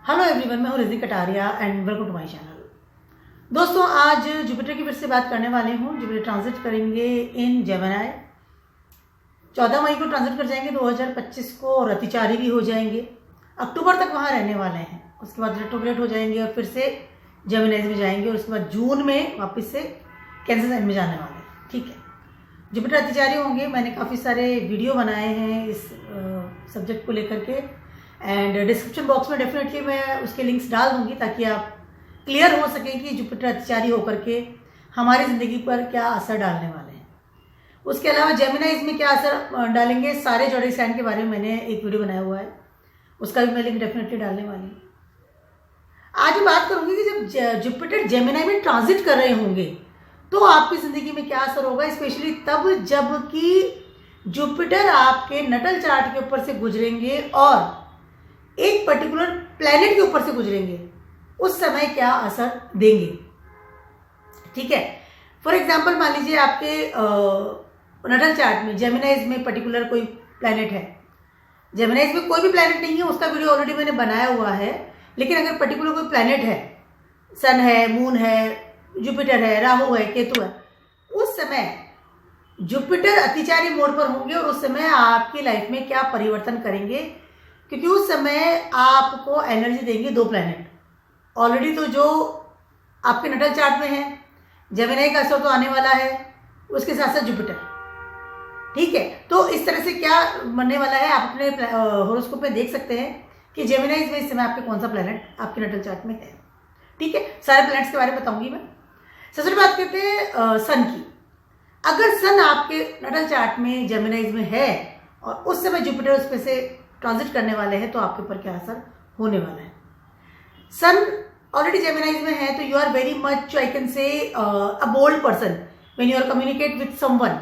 Hello everyone, मैं हूँ Riji Kataria and welcome to my channel. दोस्तों, आज जुपिटर की फिर से बात करने वाले हूँ। जुपिटर ट्रांजिट करेंगे इन जेमिनी। 14 मई को ट्रांजिट कर जाएंगे 2025 को, और अतिचारी भी हो जाएंगे। अक्टूबर तक वहाँ रहने वाले हैं। उसके बाद रेट्रोग्रेड हो जाएंगे और फिर से जेमिनी में जाएंगे, और उसके बाद जून में वापस से कैंसर साइन में जाने वाले हैं। ठीक है, जुपिटर अतिचारी होंगे। मैंने काफ़ी सारे वीडियो बनाए हैं इस सब्जेक्ट को लेकर के, एंड डिस्क्रिप्शन बॉक्स में डेफिनेटली मैं उसके लिंक्स डाल दूंगी ताकि आप क्लियर हो सकें कि जुपिटर अतिचारी होकर के हमारी ज़िंदगी पर क्या असर डालने वाले हैं। उसके अलावा जेमिनी में क्या असर डालेंगे, सारे जॉडी साइन के बारे में मैंने एक वीडियो बनाया हुआ है, उसका भी मैं लिंक डेफिनेटली डालने वाली हूँ। आज मैं बात करूँगी कि जब जुपिटर जेमिनी में ट्रांजिट कर रहे होंगे तो आपकी ज़िंदगी में क्या असर होगा, स्पेशली तब जब कि जुपिटर आपके नटल चार्ट के ऊपर से गुजरेंगे और एक पर्टिकुलर प्लैनेट के ऊपर से गुजरेंगे, उस समय क्या असर देंगे। ठीक है, फॉर एग्जांपल मान लीजिए आपके नटल चार्ट में जेमिनी में पर्टिकुलर कोई प्लैनेट है। जेमिनी में कोई भी प्लैनेट नहीं है, उसका वीडियो ऑलरेडी मैंने बनाया हुआ है। लेकिन अगर पर्टिकुलर कोई प्लैनेट है, सन है, मून है, जुपिटर है, राहु है, केतु है, उस समय जुपिटर अतिचारी मोड पर होंगे और उस समय आपकी लाइफ में क्या परिवर्तन करेंगे, क्योंकि उस समय आपको एनर्जी देंगे दो प्लैनेट। ऑलरेडी तो जो आपके नटल चार्ट में है, जेमिनी का असर तो आने वाला है, उसके साथ साथ जुपिटर। ठीक है, तो इस तरह से क्या बनने वाला है आप अपने हॉरोस्कोप में देख सकते हैं कि जेमिनी में इस समय आपके कौन सा प्लैनेट आपके नटल चार्ट में है। ठीक है, सारे प्लैनेट्स के बारे में बताऊंगी मैं। सबसे पहले बात करते हैं सन की। अगर सन आपके नटल चार्ट में जेमिनी में है और उस समय जुपिटर उस पर से ट्रांजिट करने वाले हैं, तो आपके ऊपर क्या असर होने वाला है। सन ऑलरेडी जेमिनी में है तो you are very much, I can say, a bold person when you are communicate with someone,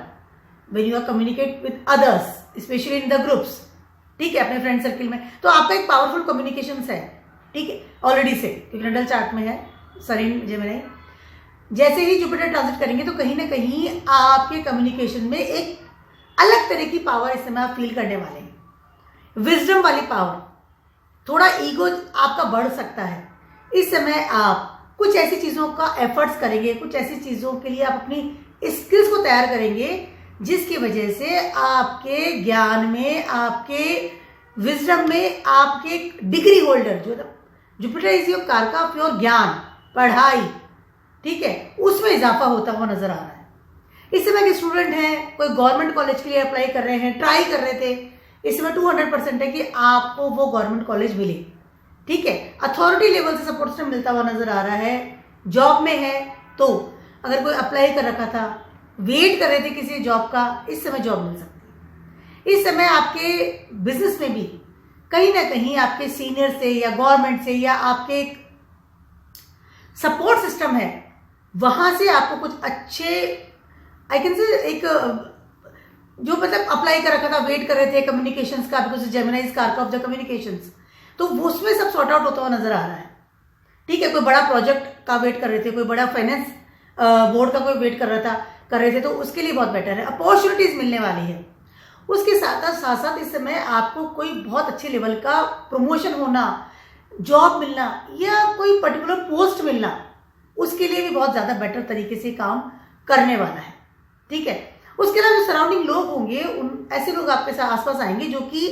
when you are communicate with others, specially in the groups. ठीक है, अपने फ्रेंड सर्किल में, तो आपका एक पावरफुल कम्युनिकेशन है। ठीक है, ऑलरेडी से, क्योंकि नटल चार्ट में है सन इन जेमिनी। जैसे ही जुपिटर ट्रांजिट करेंगे तो कहीं ना कहीं आपके कम्युनिकेशन में एक अलग तरह की पावर इस समय आप फील करने वाले हैं। विजडम वाली पावर, थोड़ा ईगो आपका बढ़ सकता है। इस समय आप कुछ ऐसी चीज़ों का एफर्ट्स करेंगे, कुछ ऐसी चीज़ों के लिए आप अपनी स्किल्स को तैयार करेंगे जिसकी वजह से आपके ज्ञान में, आपके विजडम में, आपके डिग्री होल्डर जो जुपिटर इज योर कारका ऑफ योर ज्ञान, पढ़ाई, ठीक है, उसमें इजाफा होता हुआ नजर आ रहा है। इस समय के स्टूडेंट हैं, कोई गवर्नमेंट कॉलेज के लिए अप्लाई कर रहे हैं, ट्राई कर रहे थे, इस समय 200% है कि आपको वो गवर्नमेंट कॉलेज मिले। ठीक है, अथॉरिटी लेवल से सपोर्ट सिस्टम मिलता हुआ नजर आ रहा है। जॉब में है तो अगर कोई अप्लाई कर रखा था, वेट कर रहे थे किसी जॉब का, इस समय जॉब मिल सकती है। इस समय आपके बिजनेस में भी कहीं ना कहीं आपके सीनियर से या गवर्नमेंट से या आपके सपोर्ट सिस्टम है, वहां से आपको कुछ अच्छे, आई कैन से, एक जो मतलब अप्लाई कर रखा था, वेट कर रहे थे कम्युनिकेशंस का, बिकॉज जेमिनी इज कारका ऑफ द कम्युनिकेशंस, तो उसमें सब सॉर्ट आउट होता हुआ नजर आ रहा है। ठीक है, कोई बड़ा प्रोजेक्ट का वेट कर रहे थे, कोई बड़ा फाइनेंस बोर्ड का कोई वेट कर रहे थे, तो उसके लिए बहुत बेटर है, अपॉर्चुनिटीज मिलने वाली है। उसके साथ साथ इस समय आपको कोई बहुत अच्छे लेवल का प्रमोशन होना, जॉब मिलना या कोई पर्टिकुलर पोस्ट मिलना, उसके लिए भी बहुत ज्यादा बेटर तरीके से काम करने वाला है। ठीक है, उसके अलावा जो सराउंडिंग लोग होंगे, उन ऐसे लोग आपके आसपास आएंगे जो कि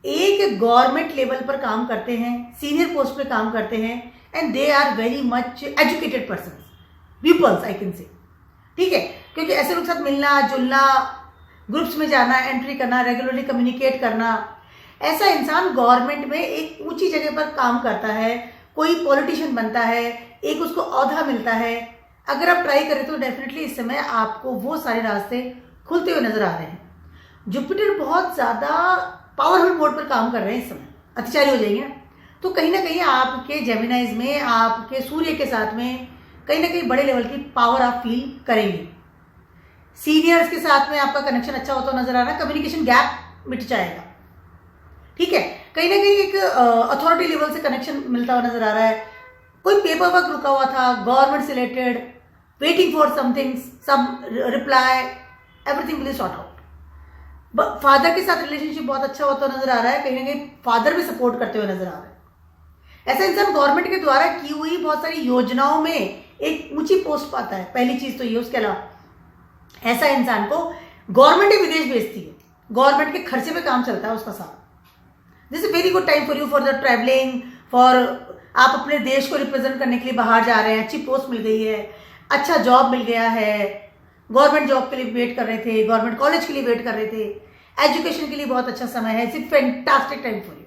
एक गवर्नमेंट लेवल पर काम करते हैं, सीनियर पोस्ट पे काम करते हैं, and they are very much educated person, peoples, I can say. ठीक है, क्योंकि ऐसे लोग साथ मिलना जुलना, ग्रुप्स में जाना, एंट्री करना, रेगुलरली कम्युनिकेट करना, ऐसा इंसान गवर्नमेंट में एक ऊंची जगह पर काम करता है, कोई पॉलिटिशियन बनता है, एक उसको औहदा मिलता है। अगर आप ट्राई करें तो डेफिनेटली इस समय आपको वो सारे रास्ते खुलते हुए नजर आ रहे हैं। जुपिटर बहुत ज्यादा पावरफुल मोड पर काम कर रहे हैं, इस समय अतिचारी हो जाएंगे, तो कहीं ना कहीं आपके जेमिनी में, आपके सूर्य के साथ में कहीं ना कहीं बड़े लेवल की पावर आप फील करेंगे। सीनियर्स के साथ में आपका कनेक्शन अच्छा होता हुआ नजर आ रहा है, कम्युनिकेशन गैप मिट जाएगा। ठीक है, कहीं ना कहीं एक अथॉरिटी लेवल से कनेक्शन मिलता हुआ नजर आ रहा है। कोई पेपर वर्क रुका हुआ था गवर्नमेंट से related, waiting for something, some reply, everything will sort out. Father के साथ रिलेशनशिप बहुत अच्छा होता नजर आ रहा है, कहीं ना कहीं फादर भी सपोर्ट करते हुए नजर आ रहा है। ऐसा इंसान गवर्नमेंट के द्वारा की हुई बहुत सारी योजनाओं में एक ऊंची पोस्ट पाता है। पहली चीज तो ये। उसके अलावा ऐसा इंसान को गवर्नमेंट ही विदेश भेजती है, गवर्नमेंट के खर्चे पे काम चलता है उसका सारा। This is very good time for you for the travelling, for आप अपने देश को रिप्रेजेंट करने के लिए बाहर जा रहे हैं, अच्छी पोस्ट मिल गई है, अच्छा जॉब मिल गया है, गवर्नमेंट जॉब के लिए वेट कर रहे थे, गवर्नमेंट कॉलेज के लिए वेट कर रहे थे, एजुकेशन के लिए बहुत अच्छा समय है। It's fantastic time for you.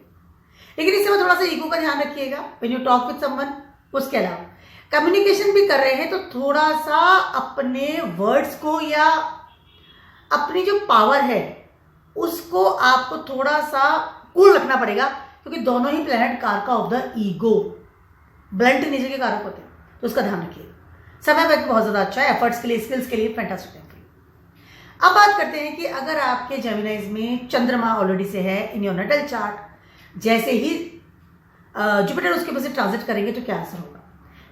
लेकिन इस समय थोड़ा सा ईगो का ध्यान रखिएगा when you talk with someone. उसके अलावा कम्युनिकेशन भी कर रहे हैं तो थोड़ा सा अपने वर्ड्स को या अपनी जो पावर है उसको आपको थोड़ा सा कूल रखना पड़ेगा, क्योंकि दोनों ही प्लेनेट कारक of the ego, blunt nature के कारक होते हैं, तो उसका ध्यान रखिएगा। समय वक्त बहुत ज्यादा अच्छा है, एफर्ट्स के लिए, स्किल्स के लिए फैंटास्टिक टाइम। अब बात करते हैं कि अगर आपके जेमिनाइज में चंद्रमा ऑलरेडी से है इन योर नटल चार्ट, जैसे ही जुपिटर उसके ऊपर से ट्रांजिट करेंगे तो क्या असर होगा।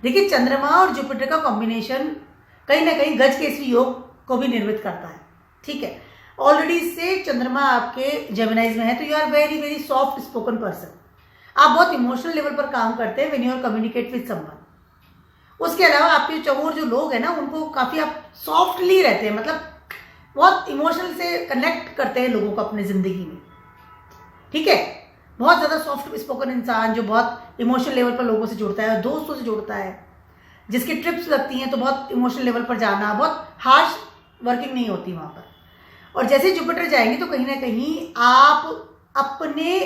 देखिए, चंद्रमा और जुपिटर का कॉम्बिनेशन कहीं ना कहीं गज केसरी योग को भी निर्मित करता है। ठीक है, ऑलरेडी से चंद्रमा आपके जेमिनाइज में है, तो you are very very soft spoken person. आप बहुत इमोशनल लेवल पर काम करते हैं when you are communicate with someone. उसके अलावा आपके चौर जो लोग हैं ना, उनको काफी आप सॉफ्टली रहते हैं, मतलब बहुत इमोशनल से कनेक्ट करते हैं लोगों को अपने जिंदगी में। ठीक है, बहुत ज्यादा सॉफ्ट स्पोकन इंसान जो बहुत इमोशनल लेवल पर लोगों से जुड़ता है, दोस्तों से जुड़ता है, जिसकी ट्रिप्स लगती हैं तो बहुत इमोशनल लेवल पर जाना, बहुत हार्श वर्किंग नहीं होती वहां पर। और जैसे जुपिटर जाएंगे तो कहीं ना कहीं आप अपने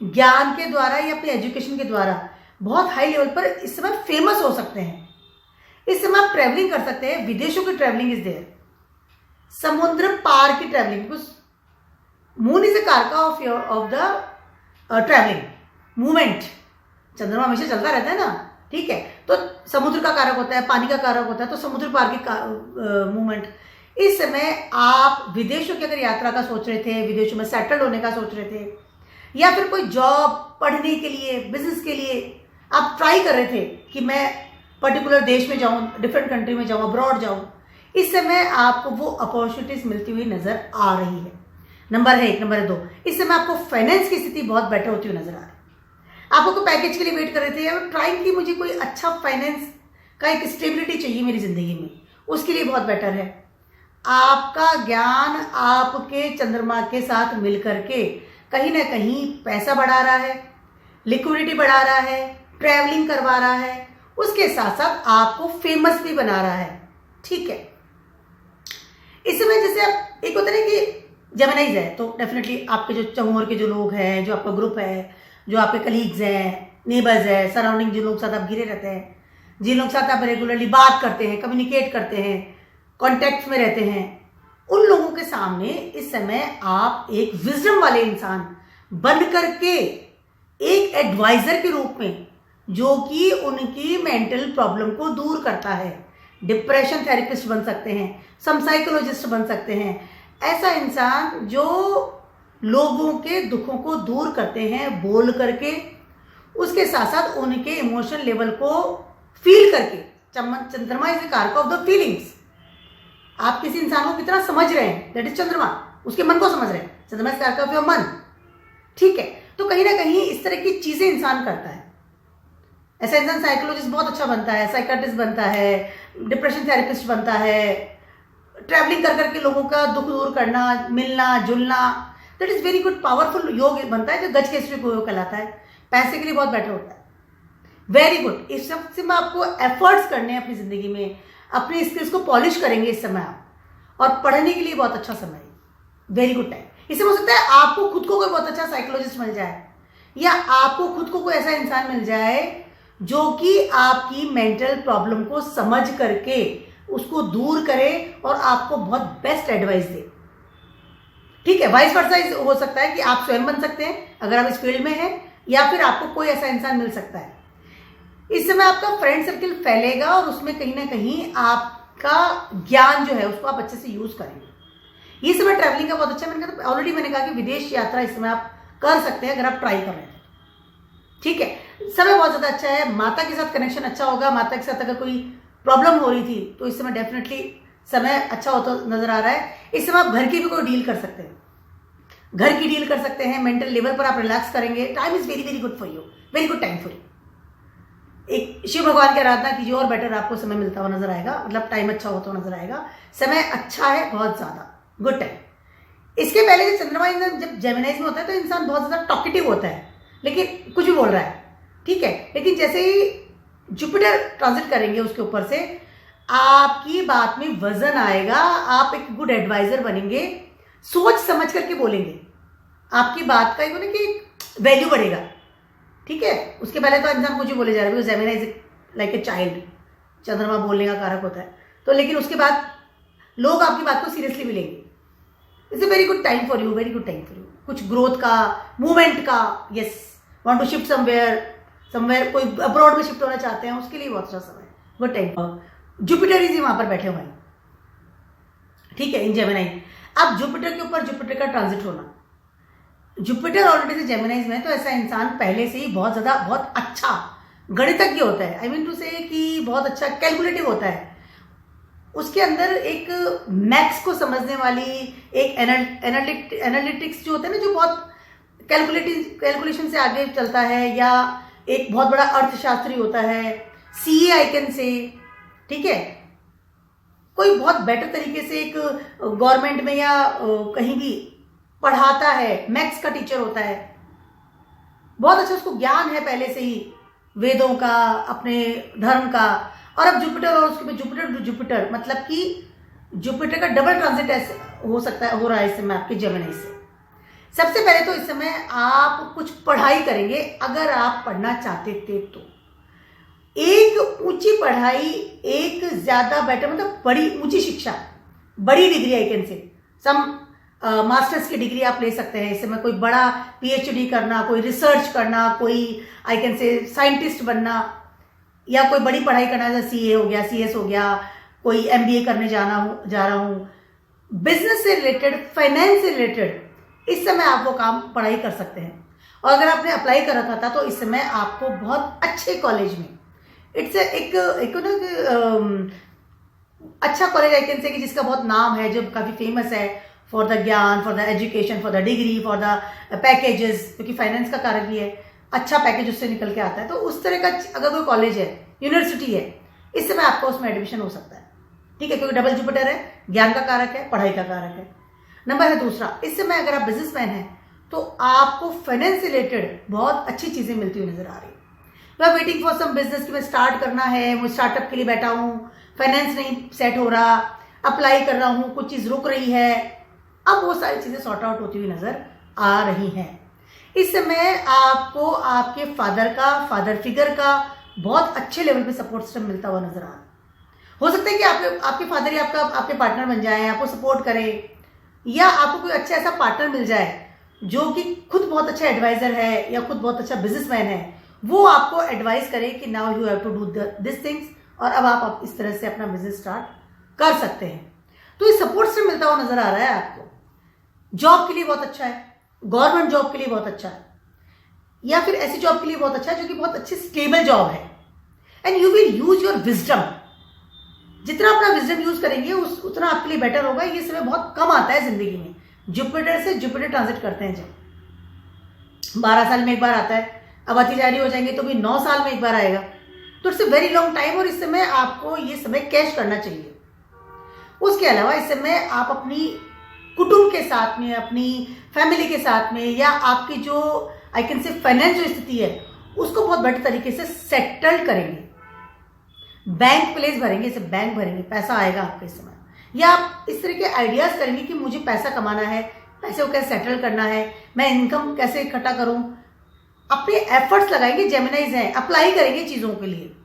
ज्ञान के द्वारा या अपने एजुकेशन के द्वारा बहुत हाई लेवल पर इस समय फेमस हो सकते हैं। इस समय आप ट्रैवलिंग कर सकते हैं, विदेशों की ट्रैवलिंग इज देयर, समुद्र पार की travelling, because moon is a कारक ऑफ द ट्रैवलिंग मूवमेंट। चंद्रमा हमेशा चलता रहता है ना, ठीक है, तो समुद्र का कारक होता है, पानी का कारक होता है, तो समुद्र पार की मूवमेंट। इस समय आप विदेशों की अगर यात्रा का सोच रहे थे, विदेशों में सेटल होने का सोच रहे थे, या फिर कोई जॉब पढ़ने के लिए, बिजनेस के लिए आप ट्राई कर रहे थे कि मैं पर्टिकुलर देश में जाऊं, डिफरेंट कंट्री में जाऊं, अब्रॉड जाऊं, इस समय आपको वो अपॉर्चुनिटीज मिलती हुई नजर आ रही है। नंबर 1। नंबर 2, इस समय आपको फाइनेंस की स्थिति बहुत बेटर होती हुई नजर आ रही है। आपको कोई पैकेज के लिए वेट कर रहे थे या ट्राइंग की मुझे कोई अच्छा फाइनेंस का एक स्टेबिलिटी चाहिए मेरी जिंदगी में, उसके लिए बहुत बेटर है। आपका ज्ञान आपके चंद्रमा के साथ मिलकर के कहीं ना कहीं पैसा बढ़ा रहा है, लिक्विडिटी बढ़ा रहा है, ट्रैवलिंग करवा रहा है, उसके साथ साथ आपको फेमस भी बना रहा है। ठीक है, इस समय जैसे आप एक होता है ना कि जेमिनाइज है, तो डेफिनेटली आपके जो चौर के जो लोग हैं, जो आपका ग्रुप है, जो आपके कलीग्स हैं, नेबर्स है, सराउंडिंग जिन लोग साथ आप घिरे रहते हैं, जिन लोग साथ आप रेगुलरली बात करते हैं, कम्युनिकेट करते हैं, कॉन्टेक्ट में रहते हैं, उन लोगों के सामने इस समय आप एक विजडम वाले इंसान बन करके एक एडवाइजर के रूप में, जो कि उनकी मेंटल प्रॉब्लम को दूर करता है, डिप्रेशन थेरेपिस्ट बन सकते हैं, सम साइकोलॉजिस्ट बन सकते हैं, ऐसा इंसान जो लोगों के दुखों को दूर करते हैं बोल करके, उसके साथ साथ उनके इमोशनल लेवल को फील करके। चंद्रमा इज द कारक ऑफ द फीलिंग्स। आप किसी इंसान को कितना समझ रहे हैं, दैट इज चंद्रमा, उसके मन को समझ रहे हैं। चंद्रमा इज कारक ऑफ योर मन। ठीक है, तो कहीं ना कहीं इस तरह की चीजें इंसान करता है। ऐसा इंसान साइकोलॉजिस्ट बहुत अच्छा बनता है, साइकाट्रिस्ट बनता है, डिप्रेशन थेरेपिस्ट बनता है, ट्रैवलिंग कर करके लोगों का दुख दूर करना, मिलना जुलना, that is very good powerful योग बनता है, जो गज केसरी योग कहलाता है। पैसे के लिए बहुत बेटर होता है, वेरी गुड। इस सब से मैं आपको एफर्ट्स करने हैं अपनी जिंदगी में, अपनी स्किल्स को पॉलिश करेंगे इस समय आप, और पढ़ने के लिए बहुत अच्छा समय है, वेरी गुड टाइम। इससे हो सकता है आपको खुद को कोई बहुत अच्छा साइकोलॉजिस्ट मिल जाए, या आपको खुद को कोई ऐसा इंसान मिल जाए जो कि आपकी मेंटल प्रॉब्लम को समझ करके उसको दूर करे और आपको बहुत बेस्ट एडवाइस दे। ठीक है, वाइस वर्सा हो सकता है कि आप स्वयं बन सकते हैं अगर आप इस फील्ड में हैं, या फिर आपको कोई ऐसा इंसान मिल सकता है। इस समय आपका फ्रेंड सर्किल फैलेगा और उसमें कहीं ना कहीं आपका ज्ञान जो है उसको आप अच्छे से यूज करेंगे। ये समय ट्रैवलिंग का बहुत अच्छा, मैंने ऑलरेडी मैंने कहा कि विदेश यात्रा इस समय आप कर सकते हैं अगर आप ट्राई कर रहे हैं। ठीक है, समय बहुत ज्यादा अच्छा है, माता के साथ कनेक्शन अच्छा होगा। माता के साथ अगर कोई प्रॉब्लम हो रही थी तो इस समय डेफिनेटली समय अच्छा होता नजर आ रहा है। इस समय आप घर की भी कोई डील कर सकते हैं, घर की डील कर सकते हैं, मेंटल लेवल पर आप रिलैक्स करेंगे। Time is very very good for you, very good time for you. एक शिव भगवान की आराधना कीजिए और बेटर आपको समय मिलता हुआ नजर आएगा, मतलब टाइम अच्छा होता हुआ नजर आएगा। समय अच्छा है, बहुत ज्यादा गुड टाइम। इसके पहले चंद्रमा जब जेमिनाइज में होता है तो इंसान बहुत ज्यादा टॉकेटिव होता है, लेकिन कुछ भी बोल रहा है, ठीक है। लेकिन जैसे ही जुपिटर ट्रांजिट करेंगे उसके ऊपर से, आपकी बात में वजन आएगा, आप एक गुड एडवाइजर बनेंगे, सोच समझ करके बोलेंगे, आपकी बात का कि वैल्यू बढ़ेगा, ठीक है। उसके पहले तो इंसान कुछ ही बोले जा रहा है, Gemini is like a child, चंद्रमा बोलने का कारक होता है, तो लेकिन उसके बाद लोग आपकी बात को सीरियसली भी लेंगे। It's a very good time for you, very good time for you, कुछ ग्रोथ का, मूवमेंट का, yes, want to shift somewhere, कोई अब्रॉड में शिफ्ट होना चाहते हैं, उसके लिए बहुत अच्छा समय, गुड टाइम। जुपिटर ही वहां पर बैठे हुए हैं, ठीक है, इन जेमिनी। अब जुपिटर के ऊपर जुपिटर का ट्रांजिट होना, जुपिटर ऑलरेडी से जेमिनाइज में है, तो ऐसा इंसान पहले से ही बहुत ज्यादा बहुत अच्छा गणितज्ञ होता है, आई मीन टू से कि बहुत अच्छा कैलकुलेटिव होता है। उसके अंदर एक मैथ्स को समझने वाली, एक एनालिटिक्स जो होता है ना, जो बहुत कैलकुलेशन से आगे चलता है, या एक बहुत बड़ा अर्थशास्त्री होता है, सीए आई कैन से, ठीक है, कोई बहुत बेटर तरीके से एक गवर्नमेंट में या कहीं भी पढ़ाता है, मैथ्स का टीचर होता है, बहुत अच्छा उसको ज्ञान है पहले से ही वेदों का, अपने धर्म का। और अब जुपिटर और उसके जुपिटर टू जुपिटर, मतलब कि जुपिटर का डबल ट्रांजिट ऐसे हो सकता है, हो रहा है इस समय आपके जेमिनी से। सबसे पहले तो इस समय आप कुछ पढ़ाई करेंगे, अगर आप पढ़ना चाहते थे तो एक ऊंची पढ़ाई, एक ज्यादा बेटर, मतलब बड़ी ऊंची शिक्षा, बड़ी डिग्री आई कैन से, सम मास्टर्स की डिग्री आप ले सकते हैं इस समय, कोई बड़ा पीएचडी करना, कोई रिसर्च करना, कोई आई कैन से साइंटिस्ट बनना, या कोई बड़ी पढ़ाई करना, जैसे सीए हो गया, सीएस हो गया, कोई एमबीए करने जा रहा हूं, बिजनेस से रिलेटेड, फाइनेंस से रिलेटेड, इस समय आप वो काम पढ़ाई कर सकते हैं। और अगर आपने अप्लाई कर रखा था तो इस समय आपको बहुत अच्छे कॉलेज में, इट्स एक अच्छा कॉलेज आई कैन से कि जिसका बहुत नाम है, जो काफी फेमस है फॉर द ज्ञान, for the education, for the degree, for the packages, क्योंकि फाइनेंस का कारक भी है, अच्छा पैकेज उससे निकल के आता है। तो उस तरह का अगर कोई कॉलेज है, यूनिवर्सिटी है, इस समय आपको उसमें एडमिशन हो सकता है, ठीक है, क्योंकि डबल जुपिटर है, ज्ञान का कारक है, पढ़ाई का कारक है। नंबर है दूसरा, इस समय अगर आप बिजनेसमैन हैं तो आपको फाइनेंस से रिलेटेड बहुत अच्छी चीजें मिलती हुई नजर आ रही है। मैं वेटिंग फॉर सम बिजनेस कि मैं स्टार्ट करना है, मैं स्टार्टअप के लिए बैठा हूं, फाइनेंस नहीं सेट हो रहा, अप्लाई कर रहा हूं, कुछ चीज रुक रही है, अब वो सारी चीजें सॉर्ट आउट होती हुई नजर आ रही हैं। इस समय आपको आपके फादर फिगर का बहुत अच्छे लेवल पे सपोर्ट सिस्टम मिलता हुआ नजर आ रहा है। हो सकता है कि आपके फादर ही आपके पार्टनर बन जाए, आपको सपोर्ट करे, या आपको कोई अच्छा ऐसा पार्टनर मिल जाए जो कि खुद बहुत अच्छा एडवाइजर है या खुद बहुत अच्छा बिजनेसमैन है, वो आपको एडवाइस करे कि now you have to do this things, और अब आप इस तरह से अपना बिजनेस स्टार्ट कर सकते हैं। तो ये सपोर्ट से मिलता हुआ नजर आ रहा है आपको। जॉब के लिए बहुत अच्छा है, गवर्नमेंट जॉब के लिए बहुत अच्छा है, या फिर ऐसी जॉब के लिए बहुत अच्छा है जो कि बहुत अच्छी स्टेबल जॉब है। And you will use your wisdom, जितना अपना विजडम यूज करेंगे उतना आपके लिए बेटर होगा। ये समय बहुत कम आता है जिंदगी में, जुपिटर से जुपिटर ट्रांजिट करते हैं जब 12 साल में एक बार आता है, अब अतिचारी हो जाएंगे तो भी 9 साल में एक बार आएगा, तो it's a very long time. और इस समय आपको ये समय कैश करना चाहिए। उसके अलावा इस समय आप अपनी कुटुंब के साथ में, अपनी फैमिली के साथ में, या आपकी जो आई कैन से फाइनेंस जो स्थिति है उसको बहुत बेटर तरीके से सेटल करेंगे, बैंक प्लेस भरेंगे, इसे बैंक भरेंगे, पैसा आएगा आपके इस समय, या आप इस तरह के आइडियाज करेंगे कि मुझे पैसा कमाना है, पैसे को कैसे सेटल करना है, मैं इनकम कैसे इकट्ठा करूं, अपने एफर्ट्स लगाएंगे। जेमिनाइज हैं, अप्लाई करेंगे चीजों के लिए,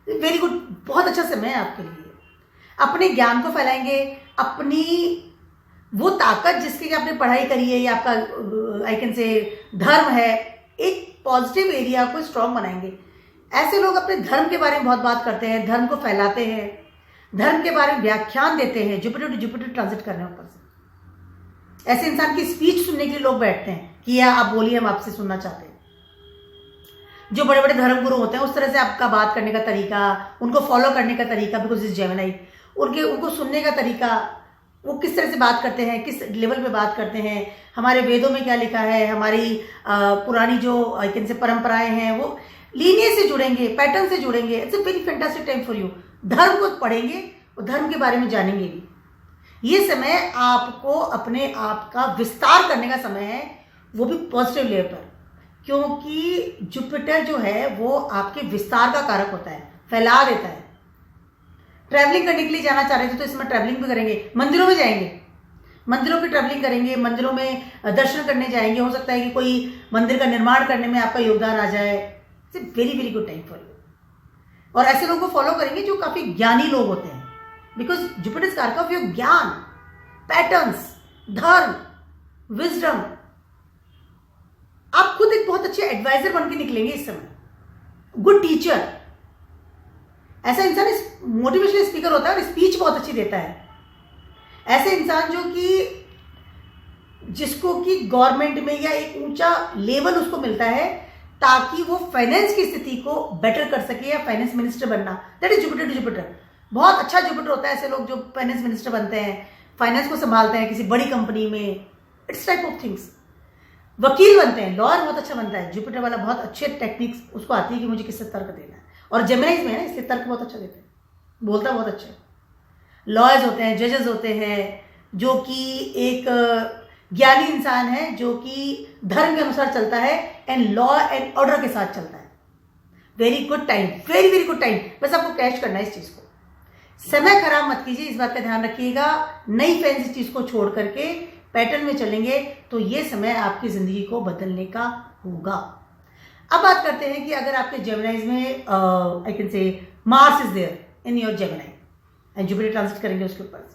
वेरी गुड, बहुत अच्छा समय है आपके लिए। अपने ज्ञान को फैलाएंगे, अपनी वो ताकत जिसकी कि आपने पढ़ाई करी है या आपका आई कैन से धर्म है, एक पॉजिटिव एरिया को स्ट्रांग बनाएंगे। ऐसे लोग अपने धर्म के बारे में बहुत बात करते हैं, धर्म को फैलाते हैं, धर्म के बारे में व्याख्यान देते हैं, जुपिटर टू जुपिटर ट्रांजिट कर रहे हैं ऊपर से। ऐसे इंसान की स्पीच सुनने के लिए लोग बैठते हैं कि या आप बोलिए, हम आपसे सुनना चाहते हैं। जो बड़े बड़े धर्म गुरु होते हैं उस तरह से आपका बात करने का तरीका, उनको फॉलो करने का तरीका, बिकॉज इज जेमिनी, उनको सुनने का तरीका, वो किस तरह से बात करते हैं, किस लेवल पे बात करते हैं, हमारे वेदों में क्या लिखा है, हमारी पुरानी जो आई कैन से परंपराएं हैं, वो लीनियस से जुड़ेंगे, पैटर्न से जुड़ेंगे। It's a very fantastic time for you. धर्म को पढ़ेंगे और धर्म के बारे में जानेंगे भी। ये समय आपको अपने आप का विस्तार करने का समय है, वो भी पॉजिटिव लेवल पर, क्योंकि जुपिटर जो है वो आपके विस्तार का कारक होता है, फैला देता है। ट्रैवलिंग करने के लिए जाना चाह रहे थे तो इसमें ट्रैवलिंग भी करेंगे, मंदिरों में जाएंगे, मंदिरों की ट्रैवलिंग करेंगे, मंदिरों में दर्शन करने जाएंगे। हो सकता है कि कोई मंदिर का निर्माण करने में आपका योगदान आ जाए। It's very very good time for you. और ऐसे लोगों को फॉलो करेंगे जो काफी ज्ञानी लोग होते हैं, बिकॉज जुपिटर इज कारक ऑफ योर ज्ञान, पैटर्न्स, धर्म, विजडम। आप खुद एक बहुत अच्छे एडवाइजर बन के निकलेंगे इस समय, गुड टीचर। ऐसा इंसान मोटिवेशनल स्पीकर होता है और स्पीच बहुत अच्छी देता है। ऐसे इंसान जो कि जिसको कि गवर्नमेंट में या एक ऊंचा लेवल उसको मिलता है ताकि वो फाइनेंस की स्थिति को बेटर कर सके या फाइनेंस मिनिस्टर बनना, that is Jupiter to Jupiter. बहुत अच्छा जुपिटर होता है ऐसे लोग जो फाइनेंस मिनिस्टर बनते हैं, फाइनेंस को संभालते हैं किसी बड़ी कंपनी में। It's type of things. वकील बनते हैं, लॉयर बहुत अच्छा बनता है। जुपिटर वाला बहुत अच्छे टेक्निक्स उसको आती है कि मुझे किससे तर्क देना है। और जेमिनाइज में है ना, इसलिए तर्क बहुत अच्छा देते हैं, बोलता बहुत अच्छा है। लॉयर्स होते हैं, जजेस होते हैं, जो कि एक ज्ञानी इंसान है जो कि धर्म के अनुसार चलता है एंड लॉ एंड ऑर्डर के साथ चलता है। Very good time, very very good time. बस आपको कैच करना है इस चीज को। समय खराब मत कीजिए, इस बात का ध्यान रखिएगा। नई फैंसी चीज को छोड़ करके पैटर्न में चलेंगे तो ये समय आपकी जिंदगी को बदलने का होगा। अब बात करते हैं कि अगर आपके जेमिनाइज में I can say Mars is there in your Gemini and Jupiter transit करेंगे उसके ऊपर।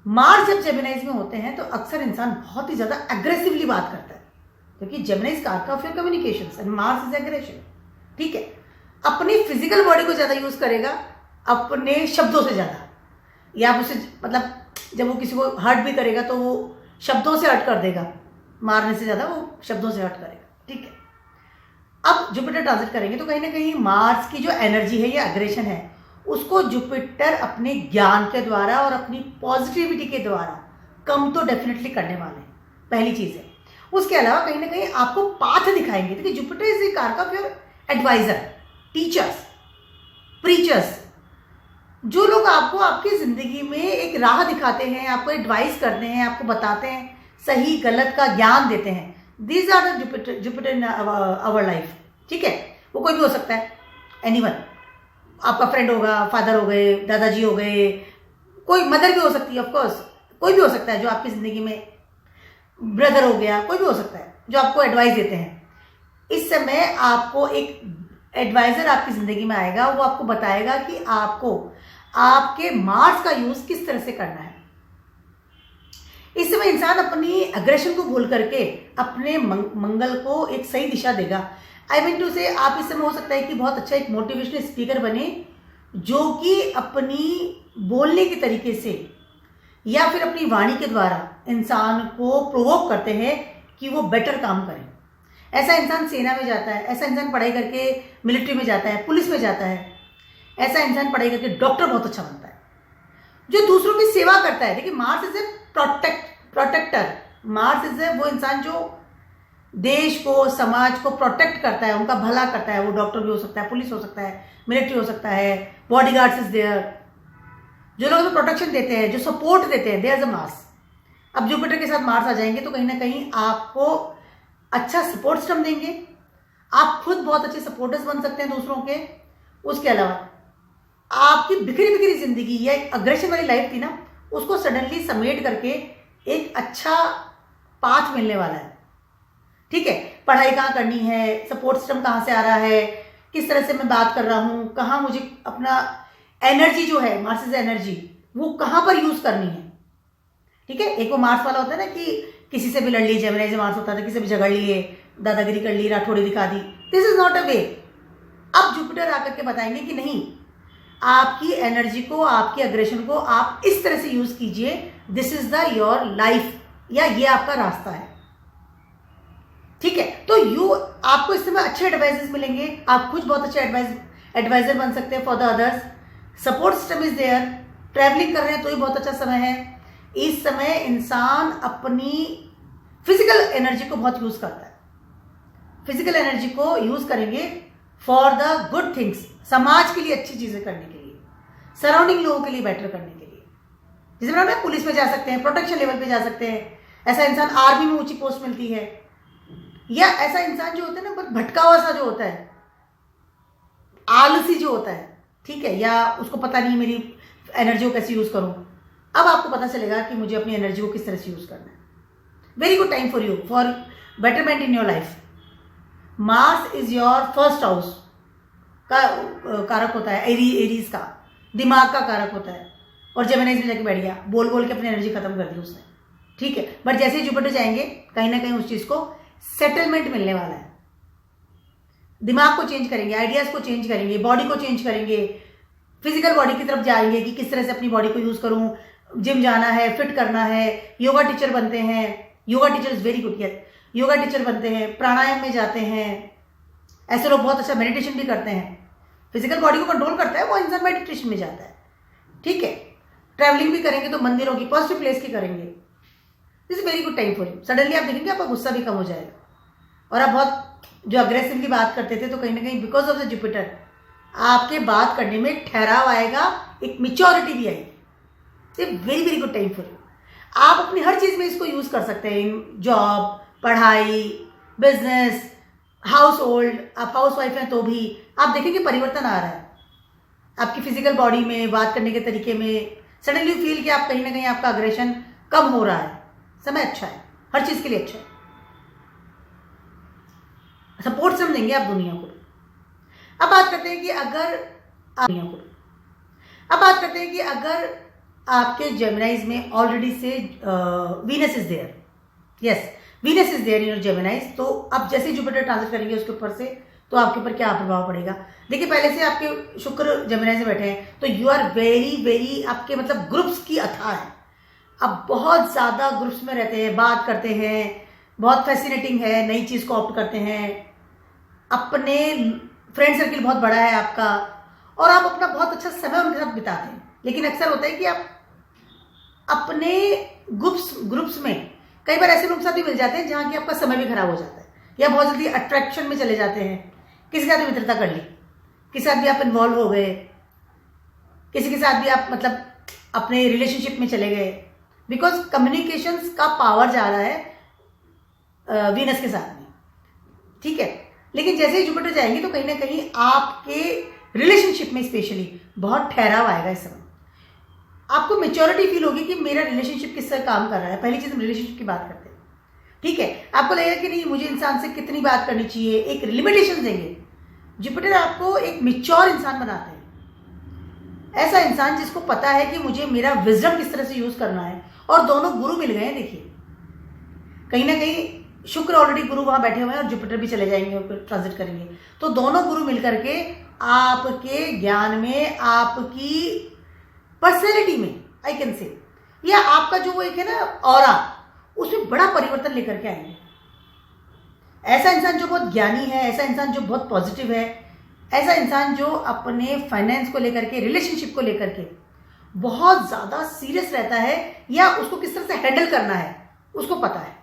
मार्स जब जेमिनाइज में होते हैं तो अक्सर इंसान बहुत ही ज्यादा एग्रेसिवली बात करता है, क्योंकि जेमिनाइज कारक of your communications and Mars is aggression. ठीक है, अपनी फिजिकल बॉडी को ज्यादा यूज करेगा अपने शब्दों से ज्यादा, या आप उसे मतलब जब वो किसी को हर्ट भी करेगा तो वो शब्दों से हर्ट कर देगा, मारने से ज्यादा वो शब्दों से हर्ट करेगा। ठीक है, अब जुपिटर ट्रांजिट करेंगे तो कहीं ना कहीं मार्स की जो एनर्जी है या एग्रेशन है उसको जुपिटर अपने ज्ञान के द्वारा और अपनी पॉजिटिविटी के द्वारा कम तो डेफिनेटली करने वाले हैं, पहली चीज है। उसके अलावा कहीं ना कहीं आपको पाथ दिखाएंगे, क्योंकि जुपिटर इज द कारक of your advisor, teachers, preachers. जो लोग आपको आपकी जिंदगी में एक राह दिखाते हैं, आपको एडवाइस करते हैं, आपको बताते हैं, सही गलत का ज्ञान देते हैं, these are the Jupiter in our life. ठीक है, वो कोई भी हो सकता है, एनीवन। आपका फ्रेंड होगा, फादर हो गए, दादाजी हो गए, कोई मदर भी हो सकती है, ऑफकोर्स कोई भी हो सकता है जो आपकी जिंदगी में, ब्रदर हो गया, कोई भी हो सकता है जो आपको एडवाइस देते हैं। इस समय आपको एक एडवाइजर आपकी जिंदगी में आएगा, वो आपको बताएगा कि आपको आपके मार्स का यूज किस तरह से करना है। इस समय इंसान अपनी अग्रेशन को भूल करके अपने मंगल को एक सही दिशा देगा। आई मीन टू से आप इस समय हो सकता है कि बहुत अच्छा एक मोटिवेशनल स्पीकर बने, जो कि अपनी बोलने के तरीके से या फिर अपनी वाणी के द्वारा इंसान को प्रोवोक करते हैं कि वो बेटर काम करें। ऐसा इंसान सेना में जाता है, ऐसा इंसान पढ़ाई करके मिलिट्री में जाता है, पुलिस में जाता है, ऐसा इंसान पढ़ाई करके डॉक्टर बहुत अच्छा बनता है, जो दूसरों की सेवा करता है। देखिए, Mars is a protector. Mars is a वो इंसान जो देश को, समाज को प्रोटेक्ट करता है, उनका भला करता है। वो डॉक्टर भी हो सकता है, पुलिस हो सकता है, मिलिट्री हो सकता है, बॉडीगार्ड्स इज देयर, जो लोग हमें प्रोटेक्शन देते हैं, जो सपोर्ट देते हैं, देयर इज अ मार्स। अब जुपिटर के साथ मार्स आ जाएंगे तो कहीं ना कहीं आपको अच्छा सपोर्ट सिस्टम देंगे, आप खुद बहुत अच्छे सपोर्टर्स बन सकते हैं दूसरों के। उसके अलावा आपकी बिखरी बिखरी जिंदगी या एक अग्रेशन वाली लाइफ थी ना, उसको सडनली समेट करके एक अच्छा पाथ मिलने वाला है। ठीक है, पढ़ाई कहाँ करनी है, सपोर्ट सिस्टम कहाँ से आ रहा है, किस तरह से मैं बात कर रहा हूँ, कहाँ मुझे अपना एनर्जी जो है, मार्स इज एनर्जी, वो कहाँ पर यूज करनी है। ठीक है, एक वो मार्स वाला होता है ना कि किसी से भी लड़ ली, जेमिनी से मार्स होता था, किसी से भी झगड़ लिए, दादागिरी कर ली, राठौड़ी दिखा दी। दिस इज नॉट अ वे। अब जुपिटर आकर के बताएंगे कि नहीं, आपकी एनर्जी को, आपकी अग्रेशन को आप इस तरह से यूज कीजिए, this is the your life, या ये आपका रास्ता है। ठीक है, तो आपको इस समय अच्छे एडवाइजेस मिलेंगे, आप कुछ बहुत अच्छे एडवाइजर बन सकते हैं for the others. Support system is there. Travelling कर रहे हैं तो ही बहुत अच्छा समय है। इस समय इंसान अपनी फिजिकल एनर्जी को बहुत यूज करता है। फिजिकल एनर्जी को यूज करेंगे फॉर द गुड थिंग्स, समाज के लिए अच्छी चीजें करने के लिए, सराउंडिंग लोगों के लिए बेटर करने के लिए। जैसे मैंने बताया, पुलिस में जा सकते हैं, प्रोटेक्शन लेवल पे जा सकते हैं, ऐसा इंसान आर्मी में ऊंची पोस्ट मिलती है, या ऐसा इंसान जो होता है ना बहुत भटका हुआ सा जो होता है, आलसी जो होता है, ठीक है, या उसको पता नहीं मेरी एनर्जी को कैसे यूज करूं। अब आपको पता चलेगा कि मुझे अपनी एनर्जी को किस तरह से यूज करना है। Very good time for you, for betterment in your life. Mars is your first house का कारक होता है, एरीज का दिमाग का कारक होता है, और जेमिनी में जाके बैठ गया, बोल बोल के अपनी एनर्जी खत्म कर दी उसने, ठीक है। बट जैसे ही जुपिटर जाएंगे कहीं ना कहीं उस चीज को सेटलमेंट मिलने वाला है। दिमाग को चेंज करेंगे, आइडियाज को चेंज करेंगे, बॉडी को चेंज करेंगे, फिजिकल बॉडी की तरफ जाएंगे कि किस तरह से अपनी बॉडी को यूज करूं, जिम जाना है, फिट करना है, योगा टीचर बनते हैं, yoga teacher is very good, yoga teacher बनते हैं, प्राणायाम में जाते हैं। ऐसे लोग बहुत अच्छा मेडिटेशन भी करते हैं, फिजिकल बॉडी को कंट्रोल करता है वो इंसान, मेडिटेशन में जाता है, ठीक है। ट्रैवलिंग भी करेंगे तो मंदिरों की, पॉजिटिव प्लेस की करेंगे। This is very good time for you. Suddenly आप देखेंगे आपका गुस्सा भी कम हो जाएगा, और आप बहुत जो अग्रेसिवली बात करते थे, तो कहीं ना कहीं बिकॉज ऑफ द जुपिटर आपके बात करने में ठहराव आएगा, एक मेच्योरिटी भी आएगी। Very very good time for you. आप अपनी हर चीज में इसको यूज कर सकते हैं, जॉब, पढ़ाई, बिजनेस, हाउस होल्ड। आप हाउस वाइफ हैं तो भी आप देखेंगे परिवर्तन आ रहा है आपकी फिजिकल बॉडी में, बात करने के तरीके में। सडनली फील कि आप कहीं ना कहीं आपका अग्रेशन कम हो रहा है। समय अच्छा है, हर चीज के लिए अच्छा है, सपोर्ट समझेंगे आप दुनिया को। अब बात करते हैं कि अगर आपके जेमिनाइज में ऑलरेडी से Venus is there, yes Venus is there in your Geminis, तो अब जैसे जुपिटर ट्रांजिट करेंगे उसके ऊपर से, तो आपके ऊपर क्या प्रभाव पड़ेगा। देखिए, पहले से आपके शुक्र जेमिनाइज में बैठे हैं, तो यू आर वेरी वेरी, आपके मतलब ग्रुप्स की अथाह है। अब बहुत ज्यादा ग्रुप्स में रहते हैं, बात करते हैं, बहुत फैसिनेटिंग है, नई चीज को ऑप्ट करते हैं, अपने फ्रेंड सर्किल बहुत बड़ा है आपका, और आप अपना बहुत अच्छा समय उनके साथ बिताते हैं। लेकिन अक्सर होता है कि आप अपने ग्रुप्स में कई बार ऐसे लोग के साथ भी मिल जाते हैं जहां कि आपका समय भी खराब हो जाता है, या बहुत जल्दी अट्रैक्शन में चले जाते हैं, किसी के साथ भी मित्रता कर ली, किसी के साथ भी आप इन्वॉल्व हो गए, किसी के साथ भी आप मतलब अपने रिलेशनशिप में चले गए, बिकॉज कम्युनिकेशंस का पावर जा रहा है वीनस के साथ में, ठीक है। लेकिन जैसे ही जुपिटर जाएंगे तो कहीं ना कहीं आपके रिलेशनशिप में स्पेशली बहुत ठहराव आएगा। इस समय आपको मेच्योरिटी फील होगी कि मेरा रिलेशनशिप किस तरह काम कर रहा है। पहली चीज हम रिलेशनशिप की बात करते हैं, ठीक है। आपको लगेगा कि नहीं, मुझे इंसान से कितनी बात करनी चाहिए, एक लिमिटेशन देंगे। जुपिटर आपको एक मेच्योर इंसान बनाते हैं, ऐसा इंसान जिसको पता है कि मुझे मेरा विजडम किस तरह से यूज करना है। और दोनों गुरु मिल गए हैं। देखिए, कहीं ना कहीं शुक्र ऑलरेडी गुरु वहां बैठे हुए हैं और जुपिटर भी चले जाएंगे और ट्रांजिट करेंगे, तो दोनों गुरु मिलकर के आपके ज्ञान में, आपकी पर्सनैलिटी में, आई कैन से, या आपका जो वो एक है ना ऑरा, उसमें बड़ा परिवर्तन लेकर के आएंगे। ऐसा इंसान जो बहुत ज्ञानी है, ऐसा इंसान जो बहुत पॉजिटिव है, ऐसा इंसान जो अपने फाइनेंस को लेकर के, रिलेशनशिप को लेकर के बहुत ज्यादा सीरियस रहता है, या उसको किस तरह से हैंडल करना है उसको पता है।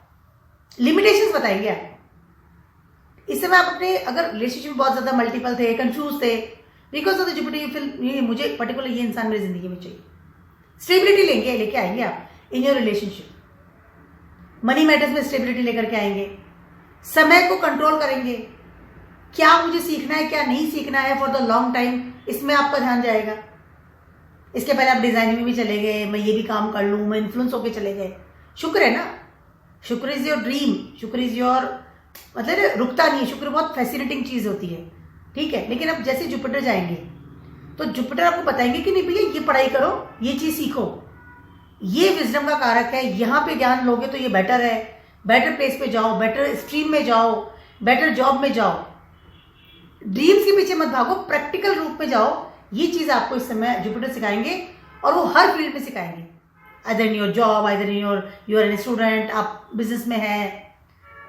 लिमिटेशंस बताएंगे आप। इस समय आप अपने अगर रिलेशनशिप में बहुत ज्यादा मल्टीपल थे, कंफ्यूज थे, because of the Jupiter you feel मुझे पर्टिकुलर ये इंसान मेरी जिंदगी में चाहिए। स्टेबिलिटी लेके आएंगे आप in your relationship. Money matters में स्टेबिलिटी लेकर के आएंगे, समय को कंट्रोल करेंगे, क्या मुझे सीखना है क्या नहीं सीखना है फॉर द लॉन्ग टाइम, इसमें आपका ध्यान जाएगा। इसके पहले आप डिजाइनिंग में भी चले गए, मैं ये भी काम कर लूं, मैं इन्फ्लुएंस होके चले गए। शुक्र है ना, शुक्र इज योर ड्रीम, शुक्र इज योर, मतलब रुकता नहीं है। शुक्र बहुत फैसिनेटिंग चीज होती है, ठीक है। लेकिन अब जैसे जुपिटर जाएंगे तो जुपिटर आपको बताएंगे कि नहीं भैया, ये पढ़ाई करो, ये चीज सीखो, ये विजडम का कारक है, यहाँ पे ज्ञान लोगे तो ये बेटर है, बेटर प्लेस पे जाओ, बेटर स्ट्रीम में जाओ, बेटर जॉब में जाओ। ड्रीम्स के पीछे मत भागो, प्रैक्टिकल रूप में जाओ। ये चीज आपको इस समय जुपिटर सिखाएंगे, और वो हर फील्ड में सिखाएंगे। Either in your job, either in your you are an student, आप बिजनेस में हैं,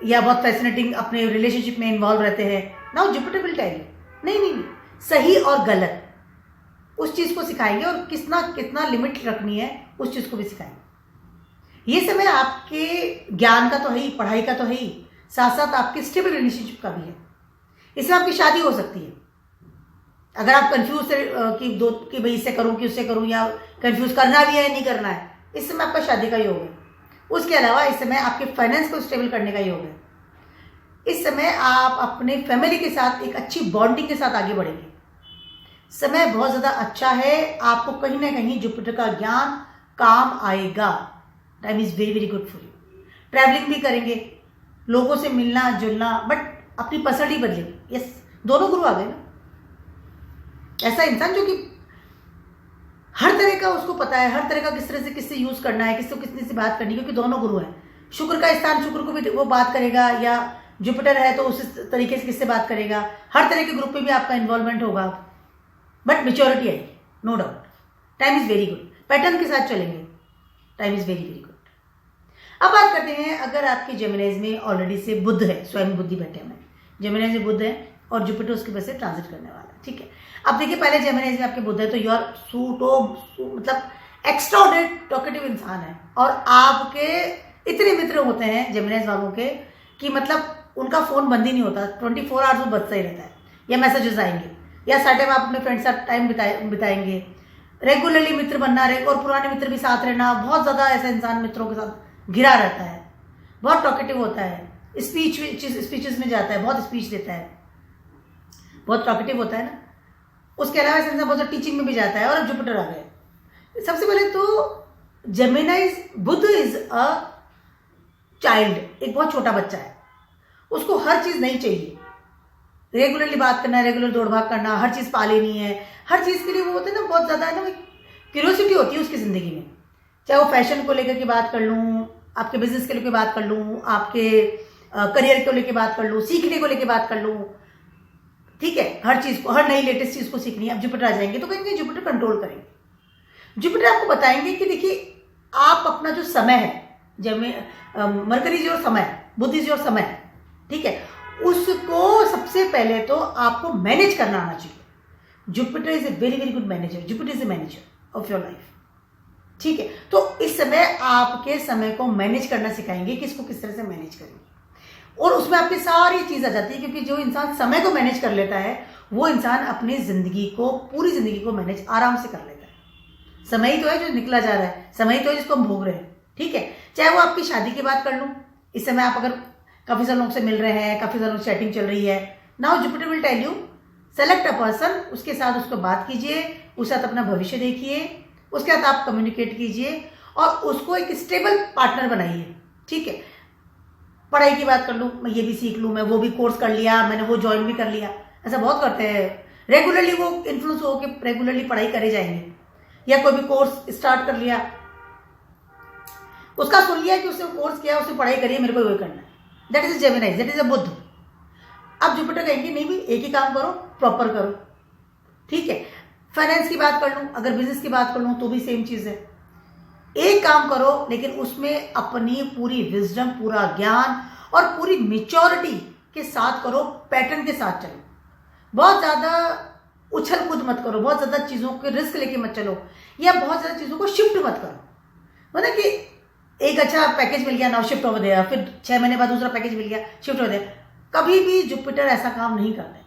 या बहुत फैसिनेटिंग अपने रिलेशनशिप में इन्वॉल्व रहते हैं। Now Jupiter will tell you, नहीं, सही और गलत उस चीज को सिखाएंगे, और कितना लिमिट रखनी है उस चीज को भी सिखाएंगे। ये समय आपके ज्ञान का तो है ही, पढ़ाई का तो है ही, साथ साथ आपके स्टेबल रिलेशनशिप का भी है। इसमें आपकी शादी हो सकती है, अगर आप कंफ्यूज थे कि भाई इससे करूं कि उससे करूं, या कंफ्यूज करना भी है नहीं करना है, इस समय आपका शादी का योग है। उसके अलावा इस समय आपके फाइनेंस को स्टेबल करने का योग है। इस समय आप अपने फैमिली के साथ एक अच्छी बॉन्डिंग के साथ आगे बढ़ेंगे। समय बहुत ज़्यादा अच्छा है, आपको कहीं ना कहीं जुपिटर का ज्ञान काम आएगा। Time is very very good for you. Travelling भी करेंगे, लोगों से मिलना जुलना, बट अपनी पर्सनैलिटी बदलेगी। यस, दोनों गुरु आ गए ना। ऐसा इंसान जो कि हर तरह का उसको पता है, हर तरह का किस तरह से किससे यूज़ करना है, किसको कितने से बात करनी है, क्योंकि दोनों गुरु हैं। शुक्र का स्थान, शुक्र को भी वो बात करेगा, या जुपिटर है तो उस तरीके से किससे बात करेगा। हर तरह के ग्रुप में भी आपका इन्वॉल्वमेंट होगा, बट मेच्योरिटी आएगी, no doubt. Time is very good, pattern के साथ चलेंगे। Time is very very good. अब बात करते हैं, अगर आपके जेमिनाइज में ऑलरेडी से बुध है, स्वयं बुद्धि बैठे हुए, जेमिनाइज में बुध है और जुपिटर उसके वजह से ट्रांजिट करने वाला है, ठीक है। अब देखिए, पहले जेमिनाइज में आपके बुध है तो यू आर मतलब एक्स्ट्राऑर्डिनरी टॉकेटिव इंसान है, और आपके इतने मित्र होते हैं जेमिनाइज वालों के कि मतलब उनका फ़ोन बंद ही नहीं होता, 24 आवर्स वो बजता ही रहता है, या मैसेजेस आएंगे, या साथ टाइम आप अपने फ्रेंड्स के साथ टाइम बिताएंगे। रेगुलरली मित्र बनना, और पुराने मित्र भी साथ रहना, बहुत ज़्यादा ऐसा इंसान मित्रों के साथ घिरा रहता है, बहुत टॉकेटिव होता है, स्पीचेस में जाता है, बहुत स्पीच देता है, बहुत टॉकेटिव होता है ना। उसके अलावा ऐसा इंसान बहुत टीचिंग में भी जाता है, और अब जुपिटर आ गए। सबसे पहले तो जेमिनाइज बुध इज अ चाइल्ड, एक बहुत छोटा बच्चा है, उसको हर चीज़ नहीं चाहिए। रेगुलरली बात करना, रेगुलर दौड़ भाग करना, हर चीज़ पा लेनी है, हर चीज़ के लिए वो होते हैं ना, बहुत ज़्यादा है ना, क्यूरियोसिटी होती है उसकी ज़िंदगी में। चाहे वो फैशन को लेकर के बात कर लूँ, आपके बिजनेस के लेकर बात कर लूँ, आपके करियर को लेकर बात कर लूँ, सीखने को लेकर बात कर लूँ, ठीक है, हर चीज़ को, हर नई लेटेस्ट चीज़ को सीखनी है। अब जुपिटर आ जाएंगे तो कहीं जुपिटर कंट्रोल करेंगे। जुपिटर आपको बताएंगे कि देखिए, आप अपना जो समय है, जब मरकरी जो समय, बुद्धि जो समय, ठीक है, उसको सबसे पहले तो आपको मैनेज करना आना चाहिए। Jupiter is a very very good manager, Jupiter is a manager of your life, ठीक है। तो इस समय आपके समय को मैनेज करना सिखाएंगे कि इसको किस तरह से मैनेज करेंगे, और उसमें आपकी सारी चीज़ आ जाती है, क्योंकि जो इंसान समय को मैनेज कर लेता है वो इंसान अपनी ज़िंदगी को, पूरी ज़िंदगी को मैनेज आराम से कर लेता है। समय ही तो है जो निकला जा रहा है, समय ही तो है जिसको हम भोग रहे हैं, ठीक है। चाहे वो आपकी शादी की बात कर लूँ, इस समय आप अगर काफ़ी सारे लोग से मिल रहे हैं, काफ़ी सारे लोग चैटिंग चल रही है, now Jupiter will tell you, select a person, उसके साथ उसको बात कीजिए, उसके साथ अपना भविष्य देखिए, उसके साथ आप कम्युनिकेट कीजिए, और उसको एक स्टेबल पार्टनर बनाइए, ठीक है। पढ़ाई की बात कर लूँ, मैं ये भी सीख लूँ, मैं वो भी कोर्स कर लिया, मैंने वो ज्वाइन भी कर लिया, ऐसा बहुत करते हैं। रेगुलरली वो इन्फ्लुएंस हो के रेगुलरली पढ़ाई करे जाएंगे, या कोई भी कोर्स स्टार्ट कर लिया, उसका सुन लिया कि उसने कोर्स किया, उसने पढ़ाई करी है, मेरे को वही करना है, that is Gemini, that is a Budh. अब जुपिटर कहेंगे नहीं भी, एक ही काम करो, प्रॉपर करो, ठीक है। फाइनेंस की बात कर लूँ, अगर बिजनेस की बात कर लूँ तो भी सेम चीज़ है, एक काम करो लेकिन उसमें अपनी पूरी विजडम, पूरा ज्ञान और पूरी मेच्योरिटी के साथ करो, पैटर्न के साथ चलो। बहुत ज़्यादा उछल कूद मत करो, बहुत ज़्यादा चीज़ों के रिस्क लेके मत चलो, या बहुत ज़्यादा चीज़ों को शिफ्ट मत करो। मतलब कि एक अच्छा पैकेज मिल गया, नाउ शिफ्ट ओवर देयर, फिर 6 महीने बाद दूसरा पैकेज मिल गया, शिफ्ट ओवर देयर। कभी भी जुपिटर ऐसा काम नहीं करते,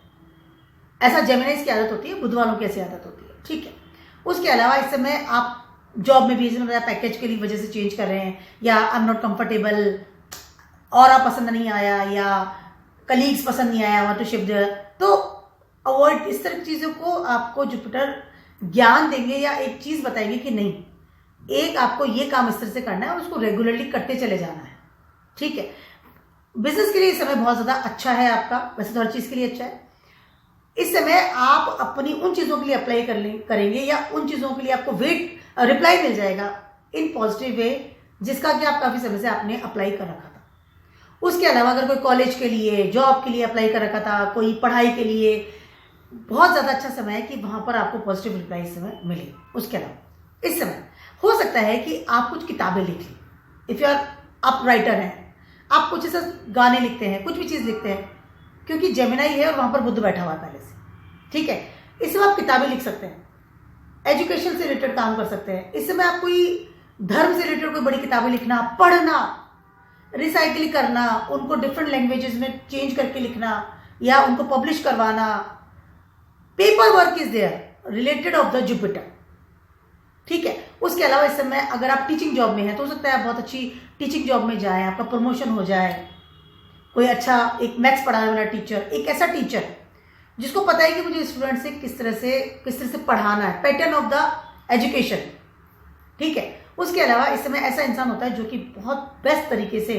ऐसा जेमिनाइज की आदत होती है, बुध वालों की ऐसी आदत होती है, ठीक है। उसके अलावा इस समय आप जॉब में भी पैकेज के लिए वजह से चेंज कर रहे हैं, या आई एम नॉट कंफर्टेबल, और आप पसंद नहीं आया, या कलीग्स पसंद नहीं आया, वहाँ तो शिफ्ट, तो अवॉइड इस तरह की चीज़ों को आपको जुपिटर ज्ञान देंगे, या एक चीज़ बताएंगे कि नहीं, एक आपको ये काम इस तरह से करना है और उसको रेगुलरली करते चले जाना है, ठीक है। बिजनेस के लिए समय बहुत ज़्यादा अच्छा है आपका, वैसे तो हर चीज़ के लिए अच्छा है। इस समय आप अपनी उन चीज़ों के लिए अप्लाई करेंगे, या उन चीज़ों के लिए आपको रिप्लाई मिल जाएगा इन पॉजिटिव वे, जिसका कि आप काफ़ी समय से आपने अप्लाई कर रखा था। उसके अलावा अगर कोई कॉलेज के लिए, जॉब के लिए अप्लाई कर रखा था, कोई पढ़ाई के लिए, बहुत ज़्यादा अच्छा समय है कि वहाँ पर आपको पॉजिटिव रिप्लाई इस समय मिले। उसके अलावा इस समय हो सकता है कि आप कुछ किताबें लिख लें, इफ़ यू आर आप राइटर हैं, आप कुछ ऐसा गाने लिखते हैं, कुछ भी चीज़ लिखते हैं, क्योंकि जेमिनाई है और वहाँ पर बुध बैठा हुआ है पहले से, ठीक है। इस समय आप किताबें लिख सकते हैं, एजुकेशन से रिलेटेड काम कर सकते हैं। इस समय आप कोई धर्म से रिलेटेड कोई बड़ी किताबें लिखना, पढ़ना, रिसाइकिल करना, उनको डिफरेंट लैंग्वेजेस में चेंज करके लिखना, या उनको पब्लिश करवाना, paper work is there related of the Jupiter, ठीक है। उसके अलावा इस समय अगर आप टीचिंग जॉब में हैं तो हो सकता है आप बहुत अच्छी टीचिंग जॉब में जाएं, आपका प्रमोशन हो जाए, कोई अच्छा एक मैथ्स पढ़ाने वाला टीचर, एक ऐसा टीचर जिसको पता है कि मुझे स्टूडेंट से किस तरह से पढ़ाना है, पैटर्न ऑफ द एजुकेशन, ठीक है। उसके अलावा इस समय ऐसा इंसान होता है जो कि बहुत बेस्ट तरीके से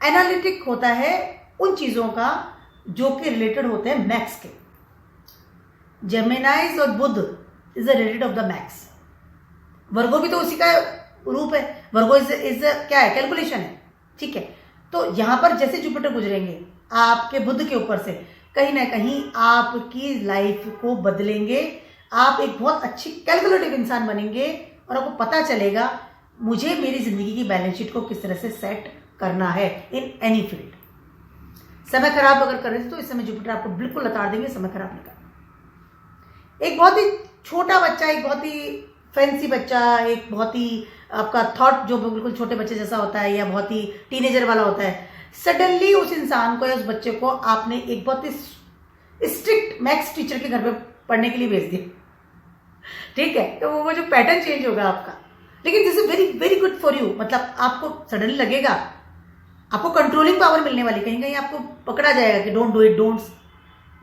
एनालिटिक होता है उन चीज़ों का जो कि रिलेटेड होते हैं मैथ्स के। जेमिनाइज और Budh is related of the maths. Virgo भी तो उसी का रूप है, वर्गो इज क्या है, कैलकुलेशन है, ठीक है। तो यहाँ पर जैसे जुपिटर गुजरेंगे आपके बुध के ऊपर से, कहीं ना कहीं आपकी लाइफ को बदलेंगे, आप एक बहुत अच्छी कैलकुलेटिव इंसान बनेंगे और आपको पता चलेगा मुझे मेरी जिंदगी की बैलेंस शीट को किस तरह से सेट करना है इन एनी फील्ड। समय खराब अगर कर रहे थे तो इस समय जुपिटर आपको बिल्कुल लताड़ देंगे, समय खराब नहीं करना। एक बहुत ही छोटा बच्चा, एक बहुत ही फैंसी बच्चा, एक बहुत ही आपका थॉट जो बिल्कुल छोटे बच्चे जैसा होता है या बहुत ही टीनेजर वाला होता है, सडनली उस इंसान को या उस बच्चे को आपने एक बहुत ही स्ट्रिक्ट मैथ्स टीचर के घर पे पढ़ने के लिए भेज दिया, ठीक है। तो वो जो पैटर्न चेंज होगा आपका, लेकिन this is very very good for you. मतलब आपको सडनली लगेगा, आपको कंट्रोलिंग पावर मिलने वाली, कहीं कहीं आपको पकड़ा जाएगा कि don't do it, don'ts,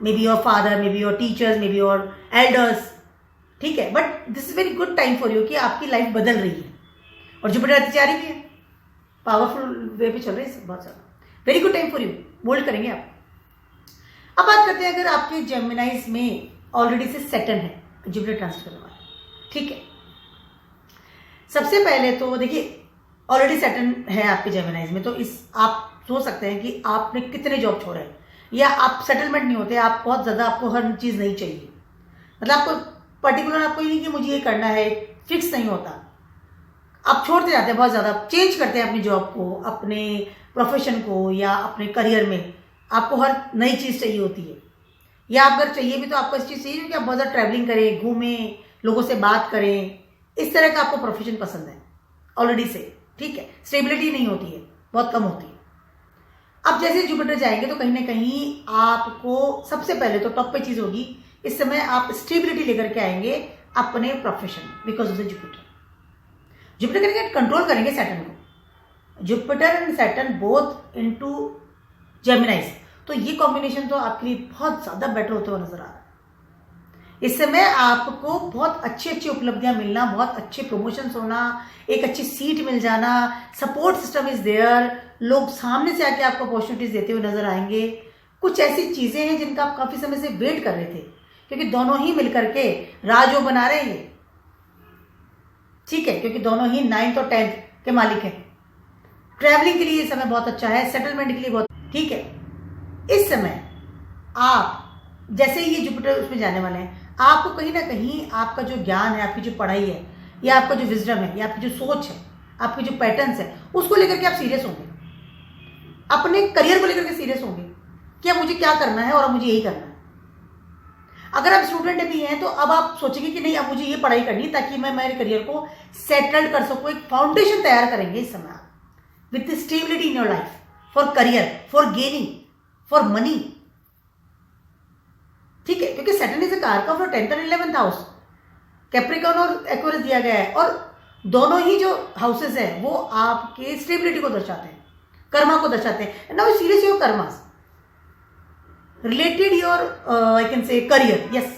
may be your father, may be your teachers, may be your elders, ठीक है। But this is very good time for you कि आपकी लाइफ बदल रही है और जुपिटर अतिचारी भी है, पावरफुल वे पे चल रहे हैं बहुत सारा, very good time for you, bold करेंगे आप। अब बात करते हैं अगर आपके जेमिनाइज में ऑलरेडी से सेटन है जुपिटर ट्रांसफर करने वाला, ठीक है। सबसे पहले तो देखिए ऑलरेडी सेटन है आपके जेमिनाइज में, तो इस आप सोच सकते हैं कि आपने कितने जॉब छोड़े हैं, या आप सेटलमेंट नहीं होते, आप बहुत ज़्यादा, आपको हर चीज़ नहीं चाहिए, मतलब आपको पर्टिकुलर आपको नहीं कि मुझे ये करना है, फिक्स नहीं होता, आप छोड़ते जाते हैं बहुत ज़्यादा, चेंज करते हैं अपनी जॉब को, अपने प्रोफेशन को या अपने करियर में। आपको हर नई चीज़ चाहिए होती है, या अगर चाहिए भी तो आपको इस चीज़ चाहिए कि आप बहुत ज़्यादा ट्रैवलिंग करें, घूमें, लोगों से बात करें, इस तरह का आपको प्रोफेशन पसंद है ऑलरेडी से, ठीक है। स्टेबिलिटी नहीं होती है, बहुत कम होती है। अब जैसे जुपिटर जाएंगे तो कहीं ना कहीं आपको सबसे पहले तो टॉप पे चीज़ होगी, इस समय आप स्टेबिलिटी लेकर के आएंगे अपने प्रोफेशन में, बिकॉज ऑफ द जुपिटर करेंगे, कंट्रोल करेंगे सैटर्न को। Jupiter and Saturn both into जेमिनाइज, तो ये कॉम्बिनेशन तो आपके लिए बहुत ज़्यादा बेटर होते हुए नजर आ रहा है। इस समय आपको बहुत अच्छी अच्छी उपलब्धियां मिलना, बहुत अच्छे प्रमोशंस होना, एक अच्छी सीट मिल जाना, सपोर्ट सिस्टम इज देयर, लोग सामने से आके आपको अपॉर्चुनिटीज देते हुए नजर आएंगे। कुछ ऐसी चीजें हैं जिनका आप काफी समय से वेट कर रहे थे, क्योंकि दोनों ही मिलकर के राजो बना रहे हैं, ठीक है, क्योंकि दोनों ही 9th और 10th के मालिक हैं। ट्रैवलिंग के लिए समय बहुत अच्छा है, सेटलमेंट के लिए बहुत, ठीक है। इस समय आप जैसे ही ये जुपिटर उसमें जाने वाले हैं, आपको कहीं ना कहीं आपका जो ज्ञान है, आपकी जो पढ़ाई है, या आपका जो विजडम है, या आपकी जो सोच है, आपके जो पैटर्न्स है, उसको लेकर के आप सीरियस होंगे, अपने करियर को लेकर के सीरियस होंगे कि अब मुझे क्या करना है और अब मुझे यही करना है। अगर आप स्टूडेंट भी हैं तो अब आप सोचेंगे कि नहीं, अब मुझे ये पढ़ाई करनी है ताकि मैं मेरे करियर को सेटल्ड कर सकूं, एक फाउंडेशन तैयार करेंगे इस समय आप, with stability in your life, for career, for gaining, for money, ठीक है। क्योंकि सैटर्न इज अ कारक ऑफ 10th और 11th हाउस, कैप्रिकॉर्न और एक्वेरियस दिया गया है, और दोनों ही जो हाउसेस हैं वो आपके स्टेबिलिटी को दर्शाते हैं, कर्मा को दर्शाते हैं। Now serious your karmas related your I can से करियर, यस।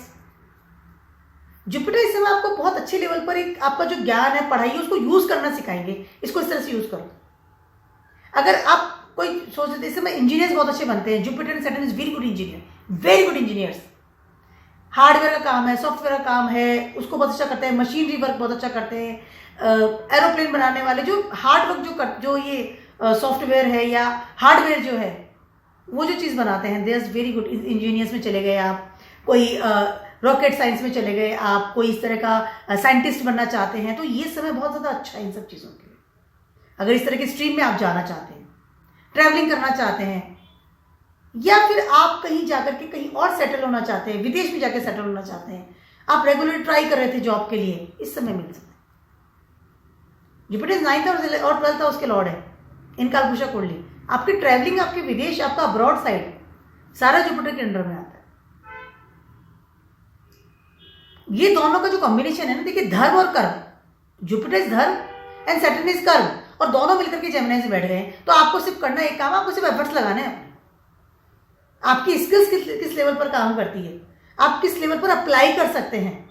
जुपिटर इस समय आपको बहुत अच्छे लेवल पर एक आपका जो ज्ञान है, पढ़ाई है, उसको यूज करना सिखाएंगे, इसको इस तरह से यूज करो। अगर आप कोई सोचते इस समय इंजीनियर्स बहुत अच्छे बनते हैं, Jupiter and Saturn is very good engineer, very good engineers. Hardware का काम है, सॉफ्टवेयर का काम है, उसको बहुत अच्छा करते हैं, मशीनरी वर्क बहुत अच्छा करते हैं, एरोप्लेन बनाने वाले जो हार्ड वर्क जो ये सॉफ्टवेयर है या हार्डवेयर जो है वो जो चीज़ बनाते हैं, they are very good. Engineers में चले गए आप, कोई रॉकेट साइंस में चले गए आप, कोई इस तरह का साइंटिस्ट बनना चाहते हैं, तो ये समय बहुत ज़्यादा अच्छा है इन सब चीज़ों के लिए। अगर इस तरह की स्ट्रीम में आप जाना चाहते हैं, ट्रैवलिंग करना चाहते हैं, या फिर आप कहीं जाकर के कहीं और सेटल होना चाहते हैं, विदेश में जाकर सेटल होना चाहते हैं, आप रेगुलर ट्राई कर रहे थे जॉब के लिए, इस समय मिल सकता है। जुपिटर 9th और 12th हाउस के लॉर्ड है इन कालपुषा कुंडली। आपकी ट्रैवलिंग, आपके विदेश, आपका अब्रॉड साइड, सारा जुपिटर के अंडर में आता है। ये दोनों का जो कॉम्बिनेशन है ना, देखिए धर्म और कर्म, जुपिटर इज धर्म एंड सैटर्न इज कर्म, और दोनों मिलकर के जेमिनी से बैठ गए हैं। तो आपको सिर्फ करना एक काम, आपको सिर्फ एफर्ट्स लगाने हैं। आपकी स्किल्स किस लेवल पर काम करती है, आप किस लेवल पर अप्लाई कर सकते हैं,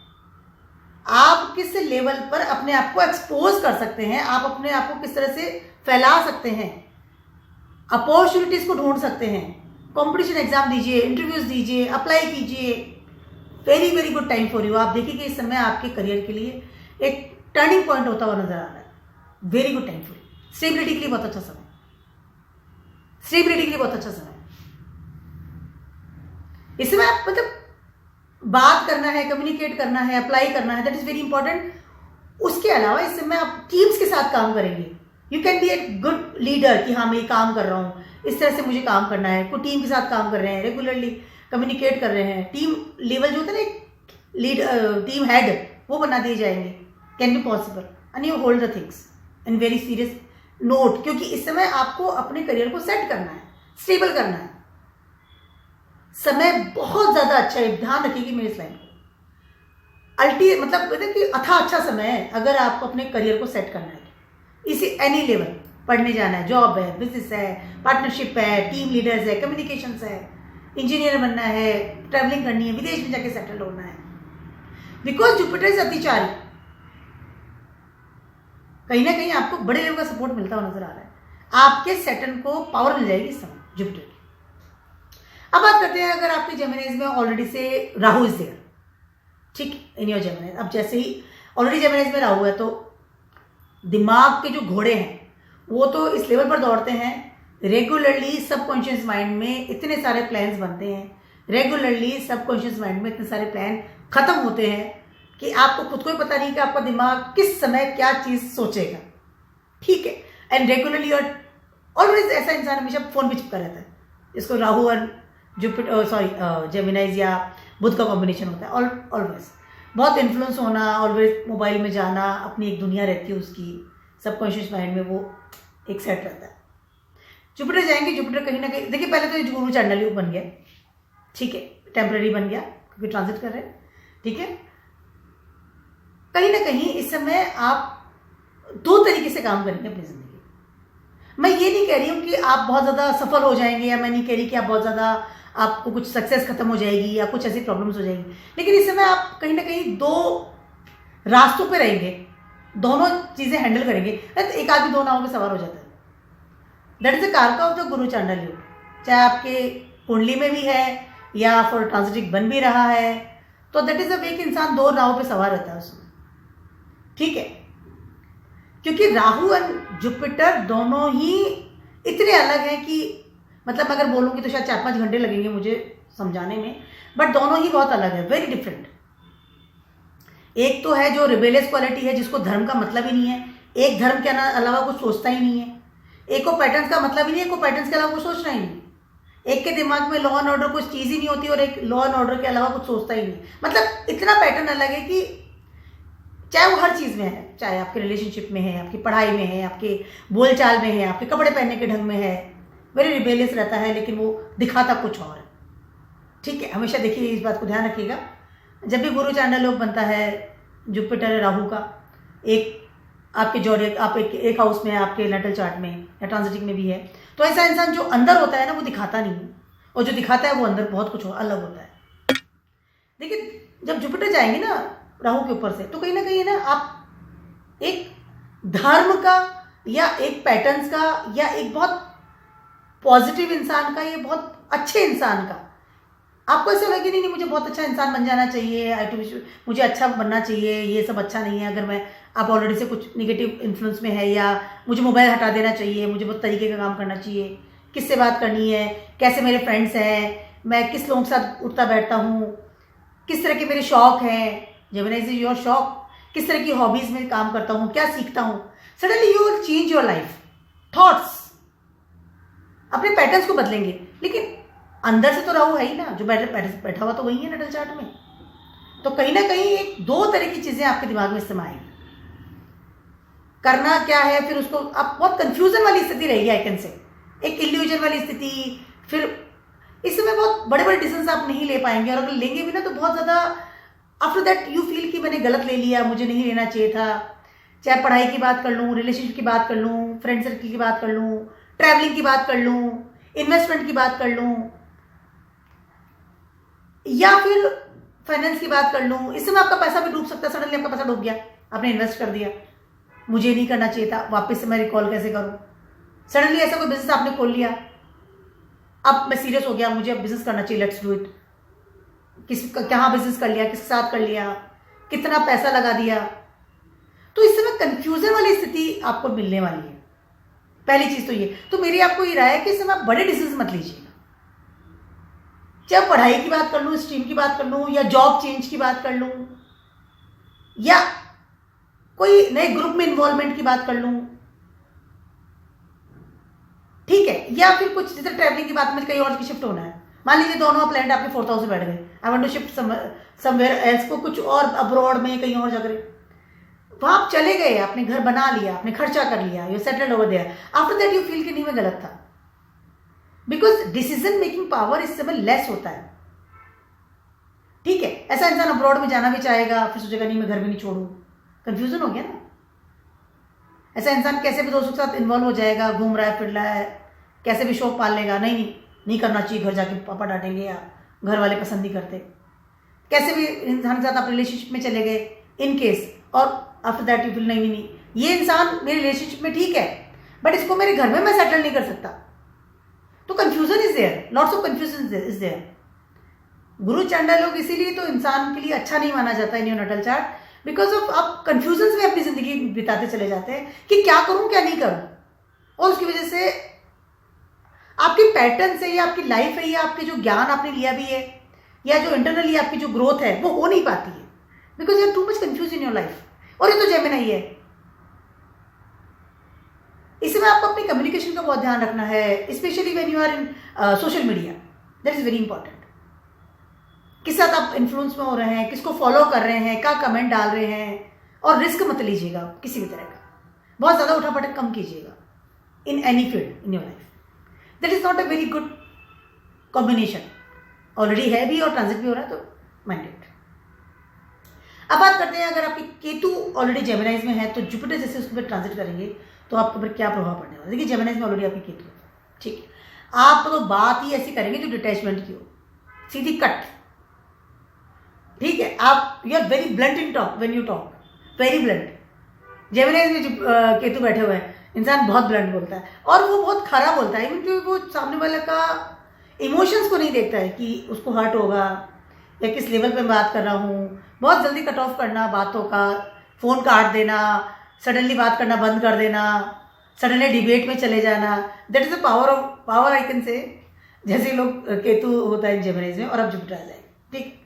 आप किस लेवल पर अपने आप को एक्सपोज कर सकते हैं, आप अपने आप को किस तरह से फैला सकते हैं, अपॉर्चुनिटीज को ढूंढ सकते हैं, कंपटीशन एग्जाम दीजिए, इंटरव्यूज दीजिए, अप्लाई कीजिए। Very very good time for you. आप देखिए कि इस समय आपके करियर के लिए एक टर्निंग पॉइंट होता हुआ नजर आ रहा है। Very good time for you. Stability के लिए बहुत अच्छा समय, स्टेबिलिटी के लिए बहुत अच्छा समय। इस समय आप मतलब बात करना है, कम्युनिकेट करना है, अप्लाई करना है, दैट इज वेरी इंपॉर्टेंट। उसके अलावा इस समय आप टीम्स के साथ काम करेंगे। You can be a good leader कि हाँ मैं ये काम कर रहा हूँ, इस तरह से मुझे काम करना है। कोई टीम के साथ काम कर रहे हैं, रेगुलरली कम्युनिकेट कर रहे हैं, टीम लेवल जो होता है ना लीड, टीम हेड, वो बना दिए जाएंगे। Can be possible and you hold the things in very serious note, क्योंकि इस समय आपको अपने करियर को सेट करना है, स्टेबल करना है। समय बहुत ज्यादा अच्छा है, ध्यान रखिएगी मेरे इस लाइन को। मतलब कि अच्छा समय है अगर आपको अपने करियर को सेट करना है। इसी एनी लेवल, पढ़ने जाना है, जॉब है, बिजनेस है, पार्टनरशिप है, टीम लीडर्स है, कम्युनिकेशंस है, इंजीनियर बनना है, ट्रैवलिंग करनी है, विदेश में जाके सेटल होना है। बिकॉज जुपिटर इज अतिचारी, कहीं ना कहीं आपको बड़े लेवल का सपोर्ट मिलता हुआ नजर आ रहा है। आपके सैटर्न को पावर मिल जाएगी इस समय जुपिटर की। अब बात करते हैं अगर आपके जेमिनीज में ऑलरेडी से राहु इज देयर, ठीक, इन योर जेमिनीज। अब जैसे ही ऑलरेडी जेमिनीज में राहु है तो दिमाग के जो घोड़े हैं वो तो इस लेवल पर दौड़ते हैं, रेगुलरली सबकॉन्शियस माइंड में इतने सारे प्लान्स बनते हैं, रेगुलरली सबकॉन्शियस माइंड में इतने सारे प्लान खत्म होते हैं कि आपको खुद को ही पता नहीं कि आपका दिमाग किस समय क्या चीज सोचेगा, ठीक है। एंड रेगुलरली और ऑलवेज ऐसा इंसान हमेशा फोन पे चिपका रहता है। इसको राहु और जुपिटर जेमिनीज या बुध का कॉम्बिनेशन होता है। ऑलवेज बहुत इन्फ्लुएंस होना, ऑलवेज मोबाइल में जाना, अपनी एक दुनिया रहती है उसकी, सबकॉन्शियस माइंड में वो एक सेट रहता है। जुपिटर जाएंगे, जुपिटर कहीं ना कहीं देखिए पहले तो ये गुरु चांडाल योग बन गया, ठीक है, टेम्पररी बन गया क्योंकि ट्रांजिट कर रहे हैं, ठीक है। कहीं ना कहीं इस समय आप दो तरीके से काम करेंगे अपनी जिंदगी। मैं ये नहीं कह रही हूँ कि आप बहुत ज़्यादा सफल हो जाएंगे, या मैं नहीं कह रही कि आप बहुत ज़्यादा आपको कुछ सक्सेस खत्म हो जाएगी या कुछ ऐसी प्रॉब्लम्स हो जाएगी, लेकिन इस समय आप कहीं ना कहीं दो रास्तों पे रहेंगे, दोनों चीज़ें हैंडल करेंगे। एक आदमी दो नावों पे सवार हो जाता है। दैट इज द कारका ऑफ द गुरु चांडाल योग, चाहे आपके कुंडली में भी है या फॉर ट्रांजिटिंग बन भी रहा है, तो दैट इज द वे कि इंसान दो नावों पे सवार रहता है उसमें, ठीक है। क्योंकि राहु और जुपिटर दोनों ही इतने अलग हैं कि मतलब अगर बोलूँगी तो शायद 4-5 घंटे लगेंगे मुझे समझाने में, बट दोनों ही बहुत अलग है, वेरी डिफरेंट। एक तो है जो रिबेलियस क्वालिटी है जिसको धर्म का मतलब ही नहीं है, एक धर्म के अलावा कुछ सोचता ही नहीं है, एक को पैटर्न्स का मतलब ही नहीं है, एक को पैटर्न्स के अलावा कुछ सोचना ही नहीं, एक के दिमाग में लॉ एंड ऑर्डर कुछ चीज़ ही नहीं होती और एक लॉ एंड ऑर्डर के अलावा कुछ सोचता ही नहीं। मतलब इतना पैटर्न अलग है कि चाहे वो हर चीज़ में है, चाहे आपके रिलेशनशिप में है, आपकी पढ़ाई में है, आपके बोलचाल में है, आपके कपड़े पहनने के ढंग में है, वेरी रिबेलियस रहता है लेकिन वो दिखाता कुछ और है, ठीक है। हमेशा देखिए इस बात को ध्यान रखिएगा, जब भी गुरु चांडाल योग बनता है जुपिटर राहु का, एक आपके जोड़े आप एक हाउस में है, आपके नेटल चार्ट में या ट्रांजिटिंग में भी है, तो ऐसा इंसान जो अंदर होता है ना वो दिखाता नहीं है, और जो दिखाता है वो अंदर बहुत कुछ अलग होता है। देखिए जब जुपिटर जाएंगे ना राहु के ऊपर से, तो कहीं ना कहीं ना आप एक धर्म का या एक पैटर्न्स का या एक बहुत पॉजिटिव इंसान का, ये बहुत अच्छे इंसान का, आपको ऐसा लगे नहीं मुझे बहुत अच्छा इंसान बन जाना चाहिए, मुझे अच्छा बनना चाहिए, ये सब अच्छा नहीं है। अगर मैं आप ऑलरेडी से कुछ निगेटिव इन्फ्लुएंस में है, या मुझे मोबाइल हटा देना चाहिए, मुझे बहुत तरीके का काम करना चाहिए, किससे बात करनी है, कैसे मेरे फ्रेंड्स हैं, मैं किस लोगों के साथ उठता बैठता हूँ, किस तरह के मेरे शौक हैं, जेमिनीज इज योर शौक, किस तरह की हॉबीज में काम करता हूँ, क्या सीखता हूँ। Suddenly you will change your life, thoughts, अपने पैटर्न्स को बदलेंगे। लेकिन अंदर से तो राहु है ही ना, जो बैठा हुआ तो वही है नेटल चार्ट में, तो कहीं ना कहीं एक दो तरह की चीजें आपके दिमाग में इस्तेमाल आएंगी। करना क्या है, फिर उसको आप बहुत कंफ्यूजन वाली स्थिति रहेगी, आई कैन से एक इल्यूजन वाली स्थिति। फिर इस समय बहुत बड़े बड़े डिसीजन आप नहीं ले पाएंगे, और अगर लेंगे भी ना तो बहुत ज़्यादा आफ्टर दैट यू फील कि मैंने गलत ले लिया, मुझे नहीं लेना चाहिए था। चाहे पढ़ाई की बात कर लूँ, रिलेशनशिप की बात कर लूँ, फ्रेंड सर्कल की बात कर लूँ, ट्रैवलिंग की बात कर लूँ, इन्वेस्टमेंट की बात कर लूँ, या फिर फाइनेंस की बात कर लूँ। इस समय आपका पैसा भी डूब सकता है। सडनली आपका पैसा डूब गया, आपने इन्वेस्ट कर दिया, मुझे नहीं करना चाहिए था, वापस से मैं रिकॉल कैसे करूँ। सडनली ऐसा कोई बिजनेस आपने खोल लिया, अब मैं सीरियस हो गया, मुझे अब बिजनेस करना चाहिए, लेट्स डू इट। कहाँ बिजनेस कर लिया, किसके साथ कर लिया, कितना पैसा लगा दिया। तो इस समय कंफ्यूजन वाली स्थिति आपको मिलने वाली है। पहली चीज तो ये। तो मेरी आपको ये राय है कि इस समय आप बड़े डिसीजन मत लीजिएगा। चाहे पढ़ाई की बात कर लूँ, स्ट्रीम की बात कर लूँ, या जॉब चेंज की बात कर लूँ, या कोई नए ग्रुप में इन्वॉल्वमेंट की बात कर लूँ, ठीक है, या फिर कुछ जैसे ट्रैवलिंग की बात में कहीं और की शिफ्ट होना है। मान लीजिए दोनों प्लान आपके 4th हाउस में बैठ गए, I want to shift somewhere else, को कुछ और अब्रॉड में कहीं और जगह, वहां आप चले गए, आपने घर बना लिया, आपने खर्चा कर लिया, you settled over there. After that you feel कि नहीं मैं गलत था, बिकॉज डिसीजन मेकिंग पावर इस समय लेस होता है। ठीक है, ऐसा इंसान अब्रॉड में जाना भी चाहेगा, फिर सोचेगा नहीं मैं घर भी नहीं छोड़ू, कंफ्यूजन हो गया ना। ऐसा इंसान कैसे भी दोस्तों के साथ इन्वॉल्व हो जाएगा, घूम रहा है, फिर रहा है, कैसे भी शौक पाल लेगा, नहीं करना चाहिए, घर जाके पापा डांटेंगे या घर वाले पसंद नहीं करते। कैसे भी इंसान के साथ आप रिलेशनशिप में चले गए इन केस, और आफ्टर दैट यू फील नहीं ये इंसान मेरे रिलेशनशिप में ठीक है, बट इसको मेरे घर में मैं सेटल नहीं कर सकता। तो confusion is there, lots of confusion is there. गुरु चांडाल लोग इसीलिए तो इंसान के लिए अच्छा नहीं माना जाता in your Nuttall chart, because of आप कंफ्यूजन में अपनी जिंदगी बिताते चले जाते हैं कि क्या करूं क्या नहीं करूं, और उसकी वजह से आपके पैटर्न से, या आपकी लाइफ है, या आपके जो ज्ञान आपने लिया भी है, या जो इंटरनली आपकी जो ग्रोथ है वो हो नहीं पाती है, because you are too much confuse in your life. और ये तो जेमिनी है। इसमें आपको अपनी कम्युनिकेशन का बहुत ध्यान रखना है, specially when you are in social media, that is very important. किस साथ आप इन्फ्लुएंस में हो रहे हैं, किसको फॉलो कर रहे हैं, क्या कमेंट डाल रहे हैं, और रिस्क मत लीजिएगा किसी भी तरह का। बहुत ज़्यादा उठापटक कम कीजिएगा in any field in your life. That is not a very good combination. Already है भी और ट्रांजिट भी हो रहा है, तो माइंड इट। अब बात करते हैं, अगर आपकी केतु ऑलरेडी जेमिनाइज में है तो जुपिटर जैसे उसके ऊपर ट्रांजिट करेंगे तो आपके ऊपर क्या प्रभाव पड़ने वाला है। देखिए जेमिनाइज में ऑलरेडी आपकी केतु है, ठीक है, आप तो बात ही ऐसी करेंगे जो डिटैचमेंट की हो, सीधी कट, ठीक है। आप you are very blunt in talk, when you talk, very blunt. Geminis में जो केतु बैठे हुए हैं, इंसान बहुत ब्लंट बोलता है, और वो बहुत खरा बोलता है, क्योंकि वो सामने वाले का इमोशंस को नहीं देखता है कि उसको हर्ट होगा या किस लेवल पे मैं बात कर रहा हूँ। बहुत जल्दी कट ऑफ करना बातों का, फ़ोन काट देना, सडनली बात करना बंद कर देना, सडनली डिबेट में चले जाना, that is the power I can से। जैसे लोग केतु होता है जेमिनाइज में, और अब जुपिटर आ जाएगा, ठीक।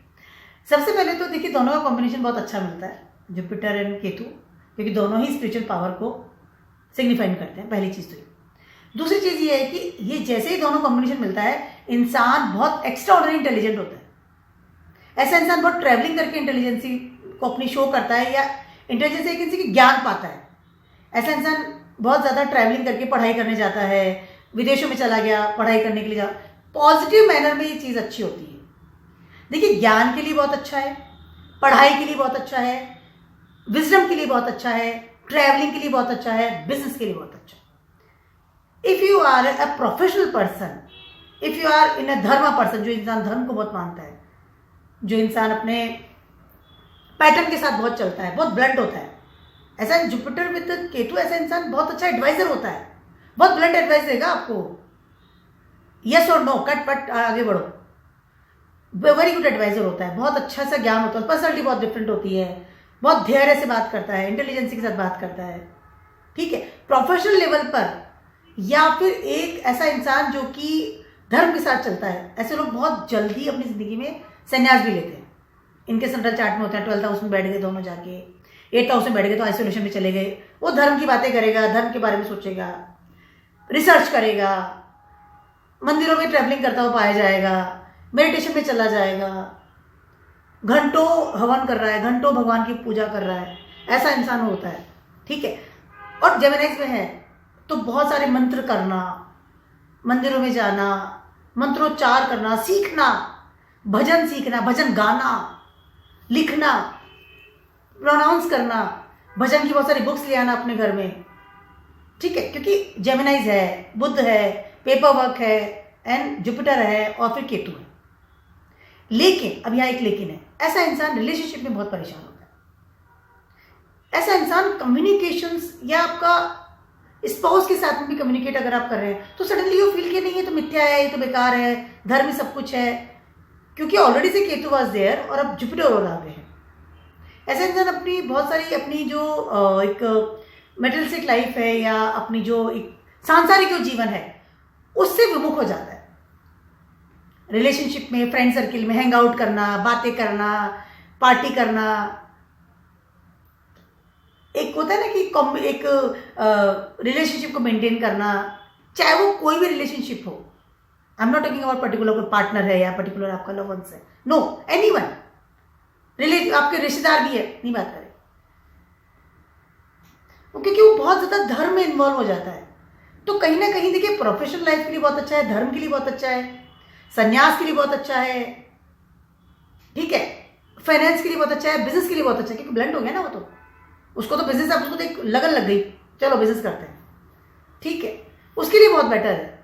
सबसे पहले तो देखिए दोनों का कॉम्बिनेशन बहुत अच्छा मिलता है, जुपिटर एंड केतु, क्योंकि दोनों ही स्पिरिचुअल पावर को सिग्निफाइन करते हैं, पहली चीज़ तो ये। दूसरी चीज़ ये है कि ये जैसे ही दोनों कॉम्बिनेशन मिलता है, इंसान बहुत एक्स्ट्रा ऑर्डिनरी इंटेलिजेंट होता है। ऐसा इंसान बहुत ट्रैवलिंग करके इंटेलिजेंसी को अपनी शो करता है, या इंटेलिजेंस एक किसी की ज्ञान पाता है। ऐसा इंसान बहुत ज़्यादा ट्रैवलिंग करके पढ़ाई करने जाता है, विदेशों में चला गया पढ़ाई करने के लिए, पॉजिटिव मैनर में ये चीज़ अच्छी होती है। देखिए ज्ञान के लिए बहुत अच्छा है, पढ़ाई के लिए बहुत अच्छा है, विजडम के लिए बहुत अच्छा है, ट्रैवलिंग के लिए बहुत अच्छा है, बिजनेस के लिए बहुत अच्छा है। If you are a professional person, if you are in a dharma person, जो इंसान धर्म को बहुत मानता है, जो इंसान अपने पैटर्न के साथ बहुत चलता है, बहुत ब्लंट होता है, ऐसा जुपिटर विद केतु, ऐसा इंसान बहुत अच्छा एडवाइजर होता है, बहुत ब्लंट एडवाइस देगा आपको, यस और नो, कट पट आगे बढ़ो, वेरी गुड एडवाइजर होता है, बहुत अच्छा सा ज्ञान होता है, पर्सनलिटी बहुत डिफरेंट होती है, बहुत धैर्य से बात करता है, इंटेलिजेंसी के साथ बात करता है, ठीक है। प्रोफेशनल लेवल पर, या फिर एक ऐसा इंसान जो कि धर्म के साथ चलता है, ऐसे लोग बहुत जल्दी अपनी जिंदगी में संन्यास भी लेते हैं। इनके सेंट्रल चार्ट में होता है 12th हाउस में बैठ गए दोनों जाके, 8th हाउस में बैठ गए तो आइसोलेशन में चले गए। वो धर्म की बातें करेगा, धर्म के बारे में सोचेगा, रिसर्च करेगा, मंदिरों में ट्रैवलिंग करता हुआ पाया जाएगा, मेडिटेशन में चला जाएगा, घंटों हवन कर रहा है, घंटों भगवान की पूजा कर रहा है, ऐसा इंसान होता है, ठीक है। और जेमिनाइज में है तो बहुत सारे मंत्र करना, मंदिरों में जाना, मंत्रोच्चार करना, सीखना, भजन सीखना, भजन गाना, लिखना, प्रोनाउंस करना, भजन की बहुत सारी बुक्स ले आना अपने घर में, ठीक है, क्योंकि जेमिनाइज है, बुध है, पेपर वर्क है, एंड जुपिटर है, और फिर केतु है। लेकिन अब यहाँ एक लेकिन है, ऐसा इंसान रिलेशनशिप में बहुत परेशान होता है। ऐसा इंसान कम्युनिकेशंस या आपका स्पाउस के साथ में भी कम्युनिकेट अगर आप कर रहे हैं तो सडनली यू फील कि नहीं ये तो मिथ्या है, ये तो बेकार है, धर्म में सब कुछ है, क्योंकि ऑलरेडी से केतु वाज देयर और अब जुपिटर और आ गए हैं। ऐसा इंसान अपनी बहुत सारी अपनी जो एक मेटेरियलिस्टिक लाइफ है या अपनी जो एक सांसारिक जो जीवन है उससे विमुख हो जाता है। रिलेशनशिप में, फ्रेंड सर्किल में हैंग आउट करना, बातें करना, पार्टी करना, एक होता है ना कि एक रिलेशनशिप को मेंटेन करना, चाहे वो कोई भी रिलेशनशिप हो। I am not talking about particular कोई पार्टनर है या पर्टिकुलर आपका लव वंस है, नो, एनीवन, आपके रिश्तेदार भी है, नहीं बात करें, क्योंकि वो बहुत ज़्यादा धर्म में इन्वॉल्व हो जाता है। तो कहीं ना कहीं देखिए, प्रोफेशनल लाइफ के लिए बहुत अच्छा है, धर्म के लिए बहुत अच्छा है, संन्यास के लिए बहुत अच्छा है, ठीक है, फाइनेंस के लिए बहुत अच्छा है, बिजनेस के लिए बहुत अच्छा है, क्योंकि ब्लंट हो गया ना वो तो, उसको तो बिजनेस, अब उसको तो एक लगन लग गई, चलो बिजनेस करते हैं, ठीक है, उसके लिए बहुत बेटर है।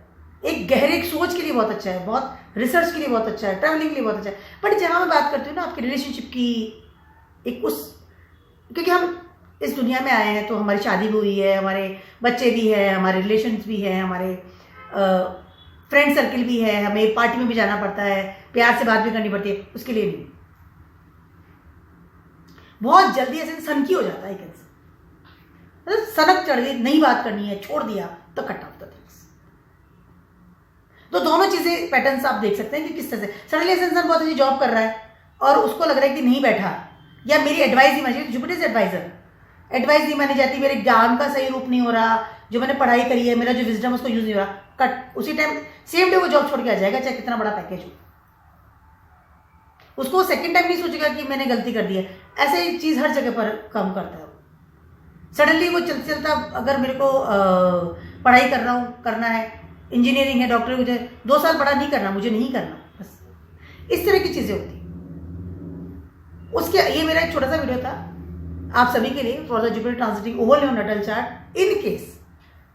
एक गहरे सोच के लिए बहुत अच्छा है, बहुत रिसर्च के लिए बहुत अच्छा है, ट्रैवलिंग के लिए बहुत अच्छा है। बट जहाँ मैं बात करती हूँ ना आपकी रिलेशनशिप की, एक उस, क्योंकि हम इस दुनिया में आए हैं तो हमारी शादी भी हुई है, हमारे बच्चे भी हैं, हमारे रिलेशन्स भी हैं, हमारे फ्रेंड सर्किल भी है, हमें पार्टी में भी जाना पड़ता है, प्यार से बात भी करनी पड़ती है, उसके लिए नहीं। बहुत जल्दी ऐसे सनकी हो जाता है, मतलब सनक चढ़ गई, नई बात करनी है, छोड़ दिया तो कट ऑफ द थिंग्स। तो दोनों चीजें पैटर्न्स आप देख सकते हैं कि किस तरह से सडनली ऐसा इंसान बहुत अच्छी जॉब कर रहा है और उसको लग रहा है कि नहीं बैठा, या मेरी एडवाइस नहीं मानी, जुपिटर से एडवाइजर, एडवाइस नहीं मानी जाती, मेरे ज्ञान का सही रूप नहीं हो रहा, जो मैंने पढ़ाई करी है, मेरा जो विजडम उसको यूज नहीं हो रहा, कट, उसी टाइम सेम डे वो जॉब छोड़ के आ जाएगा, चाहे कितना बड़ा पैकेज हो। उसको सेकंड टाइम नहीं सोचेगा कि मैंने गलती कर दी है। ऐसे चीज़ हर जगह पर काम करता है। सडनली वो चलता चलता, अगर मेरे को पढ़ाई करना है, इंजीनियरिंग है, डॉक्टर, मुझे 2 साल पढ़ा नहीं करना, मुझे नहीं करना, बस इस तरह की चीज़ें होती। उसके ये मेरा एक छोटा सा वीडियो था आप सभी के लिए, for the Jupiter transiting overlay on Nuttall chart. In case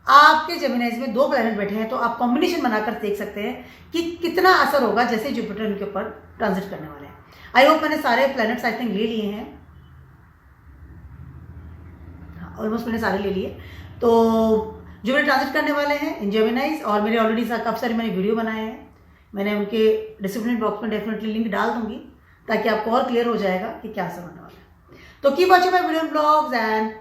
आपके जेमिनाइज में 2 प्लैनेट बैठे हैं तो आप कॉम्बिनेशन बनाकर देख सकते हैं कि कितना असर होगा जैसे जुपिटर इनके ऊपर ट्रांजिट करने वाले हैं। आई होप मैंने सारे प्लैनेट्स आई थिंक ले लिए हैं, हाँ ऑलमोस्ट मैंने सारे ले लिए। तो जुपिटर ट्रांजिट करने वाले हैं इन जेमिनाइज, और मेरे ऑलरेडी काफ़ी सारे मैंने वीडियो बनाए हैं, मैंने उनके डिस्क्रिप्शन बॉक्स में डेफिनेटली लिंक डाल दूंगी ताकि आपको और क्लियर हो जाएगा कि क्या असर होने वाला है। तो keep watching my video blogs and